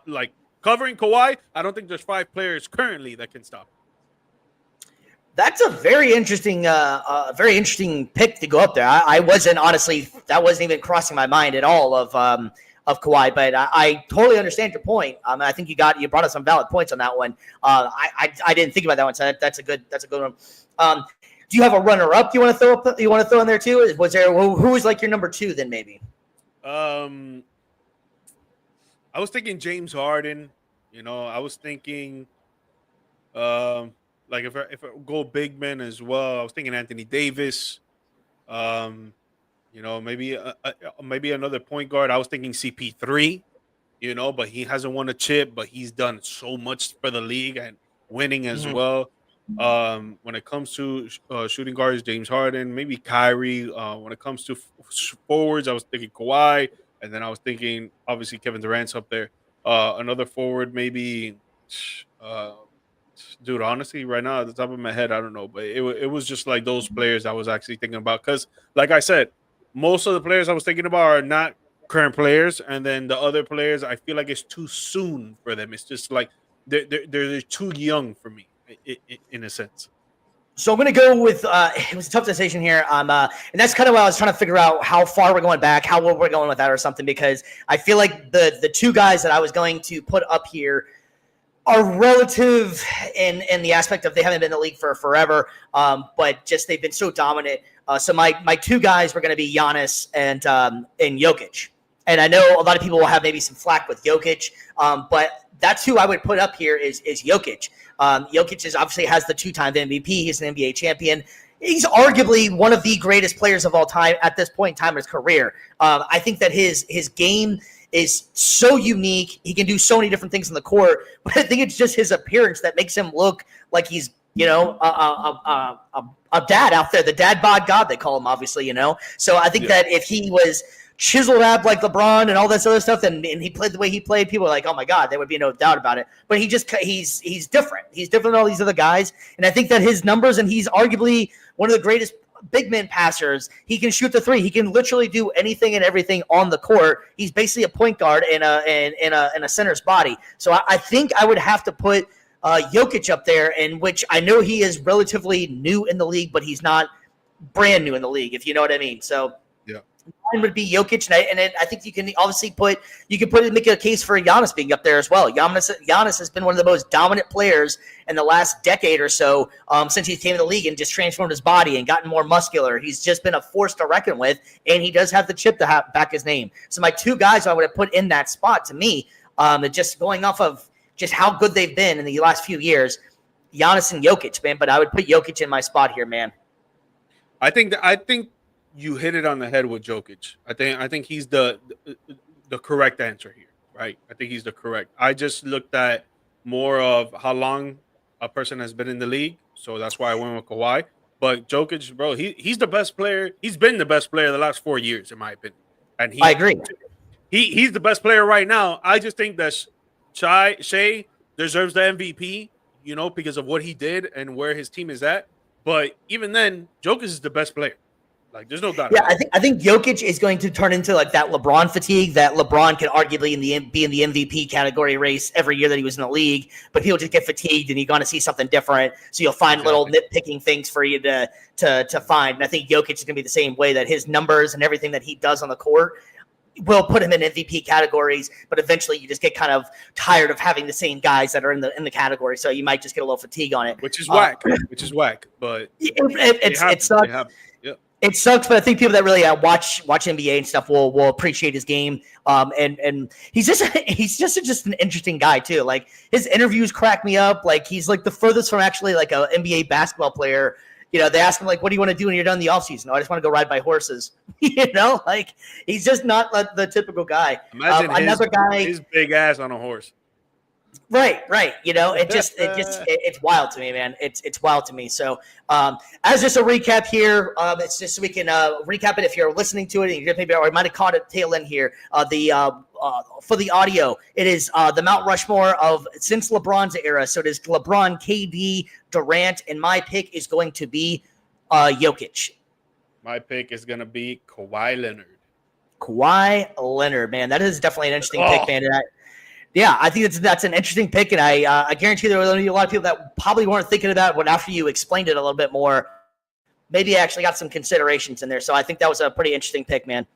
[SPEAKER 2] Like covering Kawhi, I don't think there's 5 players currently that can stop him.
[SPEAKER 1] That's a very interesting pick to go up there. I wasn't honestly, that wasn't even crossing my mind at all of Kawhi, but I totally understand your point. I think you brought us some valid points on that one. I didn't think about that one, so that's a good one. Do you have a runner up you want to throw in there too? Was there who was like your number 2 then maybe?
[SPEAKER 2] I was thinking James Harden. I was thinking like if I go big men as well, I was thinking Anthony Davis. Maybe another point guard. I was thinking CP3. But he hasn't won a chip, but he's done so much for the league and winning as well. When it comes to shooting guards, James Harden, maybe Kyrie. When it comes to forwards, I was thinking Kawhi, and then I was thinking obviously Kevin Durant's up there. Another forward, maybe. Dude, honestly, right now at the top of my head, I don't know, but it was just like those players I was actually thinking about because, like I said, most of the players I was thinking about are not current players, and then the other players I feel like it's too soon for them. It's just like they're too young for me in a sense.
[SPEAKER 1] So I'm going to go with it was a tough decision here. And that's kind of why I was trying to figure out how far we're going back, how we're going with that or something, because I feel like the 2 guys that I was going to put up here are relative in the aspect of they haven't been in the league for forever, but just they've been so dominant. So my 2 guys were going to be Giannis and Jokic. And I know a lot of people will have maybe some flack with Jokic, but that's who I would put up here is Jokic. Jokic obviously has the 2-time MVP. He's an NBA champion. He's arguably one of the greatest players of all time at this point in time in his career. I think that his game is so unique. He can do so many different things in the court, but I think it's just his appearance that makes him look like he's, a dad out there, the dad bod god they call him, obviously, So I think that if he was chiseled up like LeBron and all this other stuff, and he played the way he played, people are like, oh my God, there would be no doubt about it. But he's different. He's different than all these other guys. And I think that his numbers, and he's arguably one of the greatest big man passers. He can shoot the 3. He can literally do anything and everything on the court. He's basically a point guard in a center's body. So I think I would have to put Jokic up there, in which I know he is relatively new in the league, but he's not brand new in the league, if you know what I mean. So
[SPEAKER 2] yeah,
[SPEAKER 1] mine would be Jokic, and I think you can obviously make a case for Giannis being up there as well. Giannis has been one of the most dominant players in the last decade or so since he came in the league and just transformed his body and gotten more muscular. He's just been a force to reckon with, and he does have the chip to back his name. So my 2 guys I would have put in that spot, to me, just going off of just how good they've been in the last few years, Giannis and Jokic, man. But I would put Jokic in my spot here, man.
[SPEAKER 2] I think you hit it on the head with Jokic. I think he's the correct answer here, right? I think he's the correct. I just looked at more of how long a person has been in the league, so that's why I went with Kawhi. But Jokic, bro, he's the best player. He's been the best player the last 4 years, in my opinion. And
[SPEAKER 1] I agree.
[SPEAKER 2] He's the best player right now. I just think that Shea deserves the MVP, because of what he did and where his team is at. But even then, Jokic is the best player. Like, there's no doubt.
[SPEAKER 1] Yeah, I think Jokic is going to turn into like that LeBron fatigue that LeBron can arguably be in the MVP category race every year that he was in the league, but he'll just get fatigued and you're going to see something different. So you'll find little nitpicking things for you to find. And I think Jokic is going to be the same way, that his numbers and everything that he does on the court will put him in MVP categories, but eventually you just get kind of tired of having the same guys that are in the category. So you might just get a little fatigue on it,
[SPEAKER 2] which is whack. But
[SPEAKER 1] it sucks. It sucks, but I think people that really watch NBA and stuff will appreciate his game. And he's just an interesting guy too. Like, his interviews crack me up. Like, he's like the furthest from actually like a NBA basketball player. They ask him like, "What do you want to do when you're done in the offseason?" "Oh, I just want to go ride my horses." Like, he's just not like the typical guy.
[SPEAKER 2] Imagine another guy, his big ass on a horse.
[SPEAKER 1] Right. It's wild to me, man. It's wild to me. So, as just a recap here, it's just so we can recap it if you're listening to it, and you're maybe, or you might have caught it tail end here. For the audio, it is the Mount Rushmore of since LeBron's era. So it is LeBron, KD, Durant, and my pick is going to be Jokic.
[SPEAKER 2] My pick is going to be Kawhi Leonard.
[SPEAKER 1] Kawhi Leonard, man. That is definitely an interesting pick, man. Yeah, I think that's an interesting pick, and I guarantee there were a lot of people that probably weren't thinking about it, but after you explained it a little bit more, maybe I actually got some considerations in there. So I think that was a pretty interesting pick, man.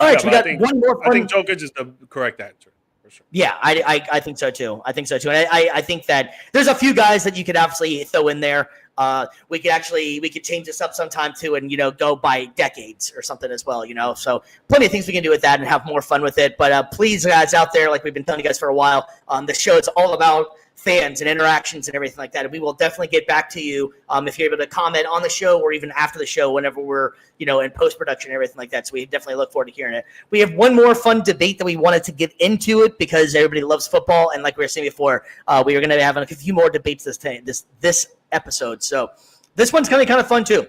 [SPEAKER 1] All right, so we got one more.
[SPEAKER 2] I think Jokic is the correct answer. Sure.
[SPEAKER 1] Yeah, I think so too. And I think that there's a few guys that you could absolutely throw in there. We could change this up sometime too, and go by decades or something as well. So plenty of things we can do with that and have more fun with it. But please, guys out there, like we've been telling you guys for a while, the show is all about fans and interactions and everything like that. And we will definitely get back to you if you're able to comment on the show or even after the show whenever we're, in post-production and everything like that. So we definitely look forward to hearing it. We have one more fun debate that we wanted to get into it because everybody loves football. And like we were saying before, we are going to be having a few more debates this episode. So this one's going to be kind of fun too.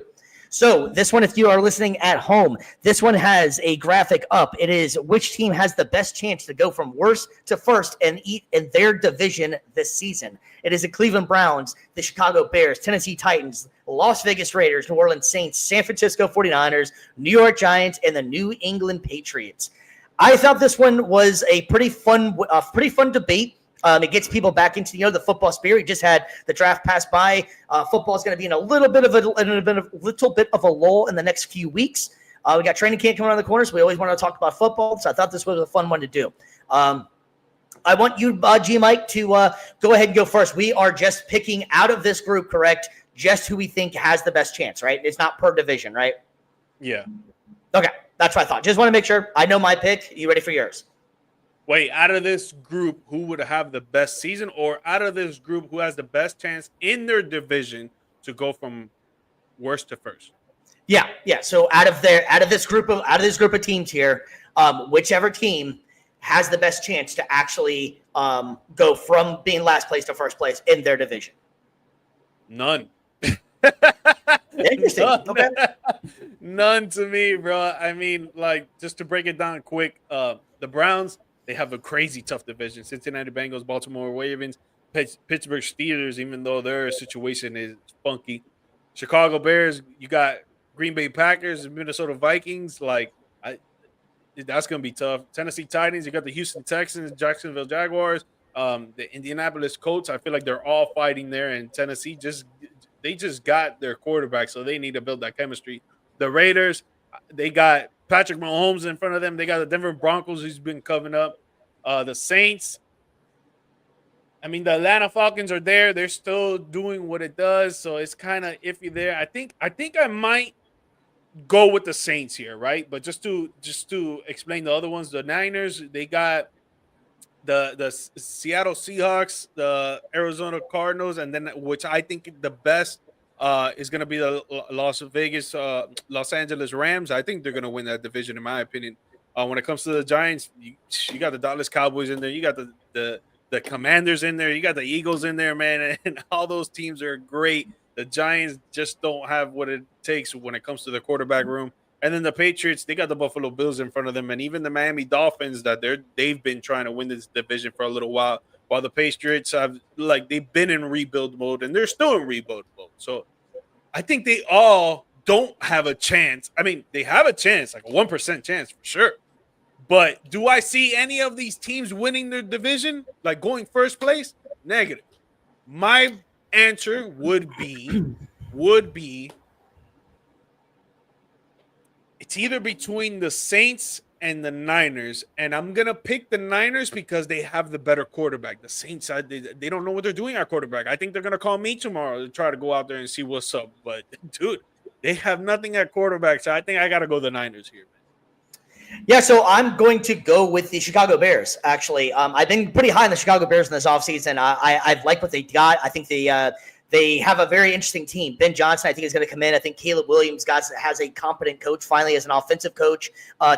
[SPEAKER 1] So this one, if you are listening at home, this one has a graphic up. It is which team has the best chance to go from worst to first and eat in their division this season. It is the Cleveland Browns, the Chicago Bears, Tennessee Titans, Las Vegas Raiders, New Orleans Saints, San Francisco 49ers, New York Giants, and the New England Patriots. I thought this one was a pretty fun debate. It gets people back into the football spirit. We just had the draft pass by. Football is going to be in a little bit of a lull in the next few weeks. We got training camp coming around the corner, so we always want to talk about football. So I thought this was a fun one to do. I want you, G Mike, to go ahead and go first. We are just picking out of this group, correct? Just who we think has the best chance, right? It's not per division, right?
[SPEAKER 2] Yeah.
[SPEAKER 1] Okay, that's what I thought. Just want to make sure. I know my pick. You ready for yours?
[SPEAKER 2] Wait, out of this group, who would have the best season, or out of this group, who has the best chance in their division to go from worst to first?
[SPEAKER 1] Yeah. So out of this group of teams here, whichever team has the best chance to actually go from being last place to first place in their division.
[SPEAKER 2] None.
[SPEAKER 1] Interesting. Okay.
[SPEAKER 2] None to me, bro. I mean, just to break it down quick, the Browns. They have a crazy tough division. Cincinnati Bengals, Baltimore Ravens, Pittsburgh Steelers, even though their situation is funky. Chicago Bears, you got Green Bay Packers, Minnesota Vikings. That's going to be tough. Tennessee Titans, you got the Houston Texans, Jacksonville Jaguars, the Indianapolis Colts. I feel like they're all fighting there. And Tennessee, they just got their quarterback, so they need to build that chemistry. The Raiders, they got Patrick Mahomes in front of them. They got the Denver Broncos who's been coming up. The Saints. I mean, the Atlanta Falcons are there. They're still doing what it does, so it's kind of iffy there. I think I might go with the Saints here, right? But just to explain the other ones, the Niners, they got the Seattle Seahawks, the Arizona Cardinals, and then which I think the best is going to be the Los Angeles Rams. I think they're going to win that division, in my opinion. When it comes to the Giants, you got the Dallas Cowboys in there. You got the Commanders in there. You got the Eagles in there, man. And all those teams are great. The Giants just don't have what it takes when it comes to the quarterback room. And then the Patriots, they got the Buffalo Bills in front of them. And even the Miami Dolphins, they've been trying to win this division for a little while. While the Patriots they've been in rebuild mode, and they're still in rebuild mode. So I think they all don't have a chance. I mean, they have a chance, like a 1% chance for sure. But do I see any of these teams winning their division, like going first place? Negative. My answer would be it's either between the Saints and the Niners, and I'm going to pick the Niners because they have the better quarterback. The Saints, they don't know what they're doing at quarterback. I think they're going to call me tomorrow to try to go out there and see what's up. But, dude, they have nothing at quarterback, so I think I got to go the Niners here.
[SPEAKER 1] Yeah, so I'm going to go with the Chicago Bears, actually. I've been pretty high on the Chicago Bears in this offseason. I like what they got. I think they have a very interesting team. Ben Johnson, I think, is going to come in. I think Caleb Williams has a competent coach finally as an offensive coach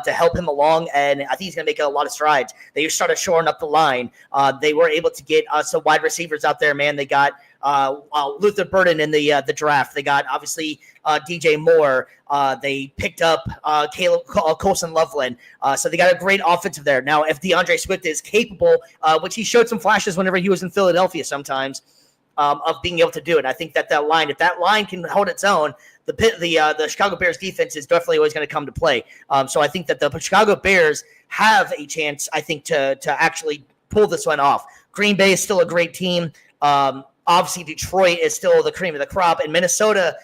[SPEAKER 1] to help him along, and I think he's going to make a lot of strides. They started shoring up the line. They were able to get some wide receivers out there, man. They got Luther Burden in the draft. They got, obviously, DJ Moore. They picked up Colson Loveland. So they got a great offensive there. Now, if DeAndre Swift is capable, which he showed some flashes whenever he was in Philadelphia sometimes, of being able to do it. And I think that if that line can hold its own, the Chicago Bears defense is definitely always going to come to play. So I think that the Chicago Bears have a chance, I think, to actually pull this one off. Green Bay is still a great team. Obviously, Detroit is still the cream of the crop. And Minnesota,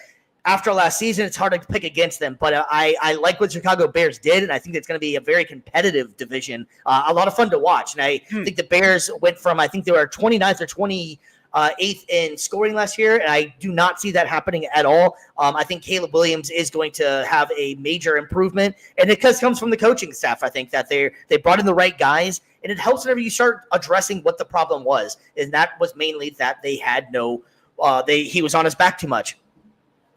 [SPEAKER 1] after last season, it's hard to pick against them. But I like what Chicago Bears did, and I think it's going to be a very competitive division. A lot of fun to watch. And I think the Bears went from, I think they were 29th or 28th in scoring last year, and I do not see that happening at all. I think Caleb Williams is going to have a major improvement, and it comes from the coaching staff. I think that they brought in the right guys, and it helps whenever you start addressing what the problem was, and that was mainly that they had he was on his back too much.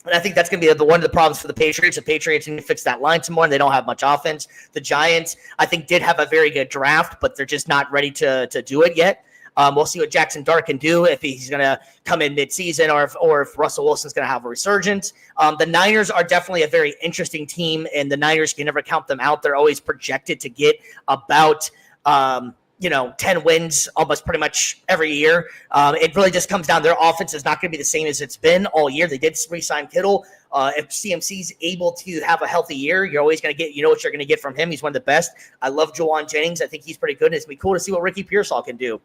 [SPEAKER 1] And I think that's going to be one of the problems for the Patriots. The Patriots need to fix that line some more, and they don't have much offense. The Giants, I think, did have a very good draft, but they're just not ready to do it yet. We'll see what Jackson Dart can do, if he's going to come in midseason or if Russell Wilson's going to have a resurgence. The Niners are definitely a very interesting team, and the Niners, can never count them out. They're always projected to get about 10 wins almost pretty much every year. It really just comes down. Their offense is not going to be the same as it's been all year. They did re-sign Kittle. If CMC's able to have a healthy year, you're always going to get, what you're going to get from him. He's one of the best. I love Juwan Jennings. I think he's pretty good. And it's going to be cool to see what Ricky Pearsall can do.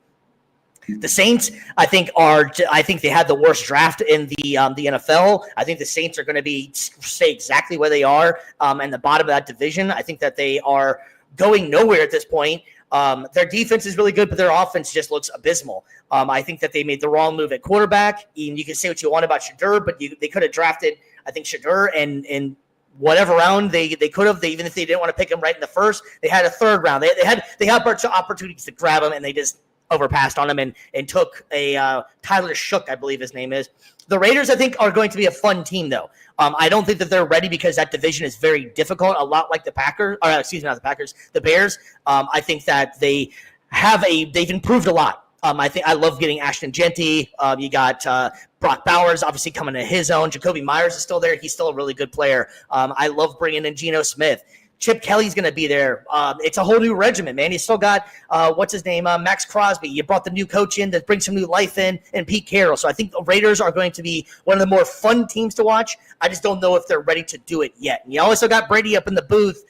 [SPEAKER 1] The Saints, I think they had the worst draft in the NFL. I think the Saints are going to stay exactly where they are in the bottom of that division. I think that they are going nowhere at this point. Their defense is really good, but their offense just looks abysmal. I think that they made the wrong move at quarterback. You can say what you want about Shadur, but they could have drafted, I think, Shadur and whatever round they could have. Even if they didn't want to pick him right in the first, they had a third round. They had opportunities to grab him, and they just overpassed on him and took a Tyler Shook, I believe his name is. The Raiders, I think, are going to be a fun team, though. I don't think that they're ready because that division is very difficult, a lot like the Packers. Or, excuse me, not the Packers, the Bears. I think that they've improved a lot. I love getting Ashton Genty. You got Brock Bowers, obviously coming to his own. Jacoby Myers is still there. He's still a really good player. I love bringing in Geno Smith. Chip Kelly's going to be there. It's a whole new regimen, man. You still got, what's his name, Max Crosby. You brought the new coach in to bring some new life in, and Pete Carroll. So I think the Raiders are going to be one of the more fun teams to watch. I just don't know if they're ready to do it yet. And you also got Brady up in the booth,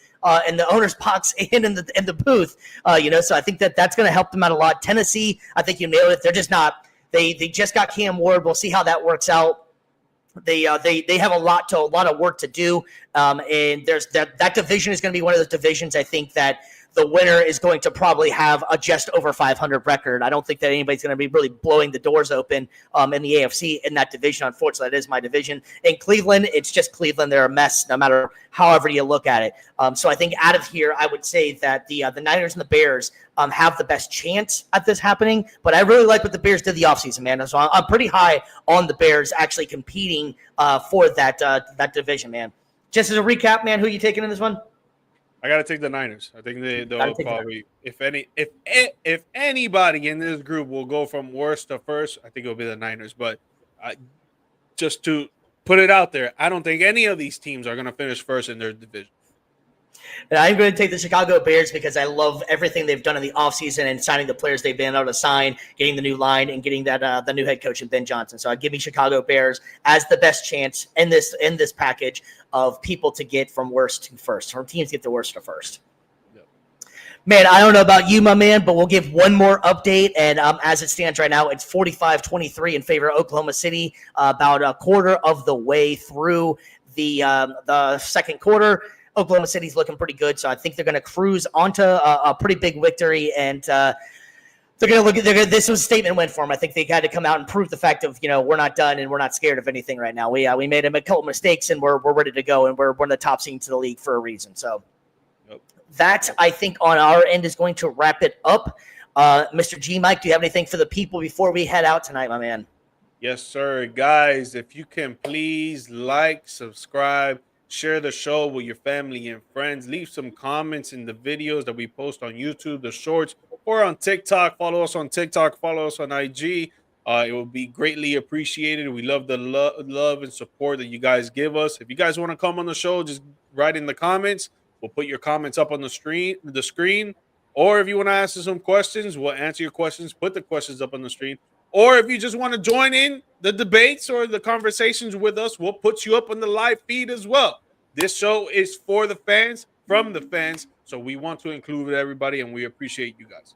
[SPEAKER 1] in the owner's box and in the booth. So I think that's going to help them out a lot. Tennessee, I think you nailed it. They're just not. They just got Cam Ward. We'll see how that works out. They have a lot of work to do, and there's that division is going to be one of those divisions. I think that the winner is going to probably have a just over 500 record. I don't think that anybody's going to be really blowing the doors open in the AFC in that division. Unfortunately, that is my division. In Cleveland, it's just Cleveland. They're a mess no matter however you look at it. So I think out of here, I would say that the Niners and the Bears have the best chance at this happening. But I really like what the Bears did the offseason, man. So I'm pretty high on the Bears actually competing for that division, man. Just as a recap, man, who are you taking in this one?
[SPEAKER 2] I gotta take the Niners. I think they'll probably, if anybody in this group will go from worst to first, I think it'll be the Niners. But just to put it out there, I don't think any of these teams are going to finish first in their division.
[SPEAKER 1] And I'm going to take the Chicago Bears because I love everything they've done in the offseason and signing the players they've been able to sign, getting the new line, and getting that the new head coach in Ben Johnson. So I'd give me Chicago Bears as the best chance in this package of people to get from worst to first, from teams to get the worst to first. Yep. Man, I don't know about you, my man, but we'll give one more update. And as it stands right now, it's 45-23 in favor of Oklahoma City, about a quarter of the way through the second quarter. Oklahoma City's looking pretty good, so I think they're going to cruise onto a pretty big victory, and they're going to look at this was a statement win for them. I think they had to come out and prove the fact of, we're not done and we're not scared of anything right now. We made a couple mistakes and we're ready to go, and we're one of the top teams in the league for a reason. So that, I think, on our end is going to wrap it up. Mr. G Mike, do you have anything for the people before we head out tonight, my man?
[SPEAKER 2] Yes, sir. Guys, if you can please like, subscribe, share the show with your family and friends. Leave some comments in the videos that we post on YouTube, the shorts, or on TikTok. Follow us on TikTok. Follow us on IG. It will be greatly appreciated. We love the love and support that you guys give us. If you guys want to come on the show, just write in the comments. We'll put your comments up on the screen. Or if you want to ask us some questions, we'll answer your questions. Put the questions up on the screen. Or if you just want to join in the debates or the conversations with us, we'll put you up on the live feed as well. This show is for the fans, from the fans. So we want to include everybody, and we appreciate you guys.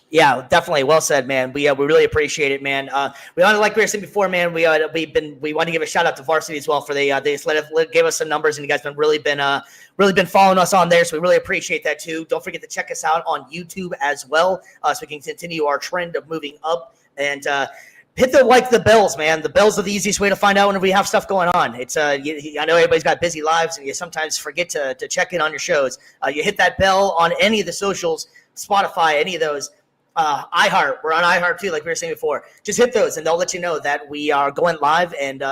[SPEAKER 1] Yeah, definitely. Well said, man. We really appreciate it, man. We want to, like we were saying before, man. We want to give a shout out to Varsity as well for they just gave us some numbers, and you guys been really been following us on there. So we really appreciate that too. Don't forget to check us out on YouTube as well, so we can continue our trend of moving up and. Hit the bells, man. The bells are the easiest way to find out when we have stuff going on. It's I know everybody's got busy lives, and you sometimes forget to check in on your shows. You hit that bell on any of the socials, Spotify, any of those. iHeart, we're on iHeart too, like we were saying before. Just hit those, and they'll let you know that we are going live. And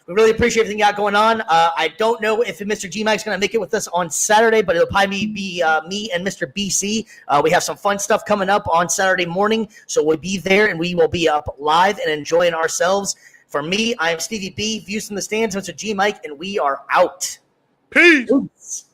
[SPEAKER 1] we really appreciate everything you got going on. I don't know if Mr. G Mike's going to make it with us on Saturday, but it'll probably be me and Mr. BC. We have some fun stuff coming up on Saturday morning, so we'll be there, and we will be up live and enjoying ourselves. For me, I am Stevie B, Views from the Stands, Mr. G Mike, and we are out.
[SPEAKER 2] Peace.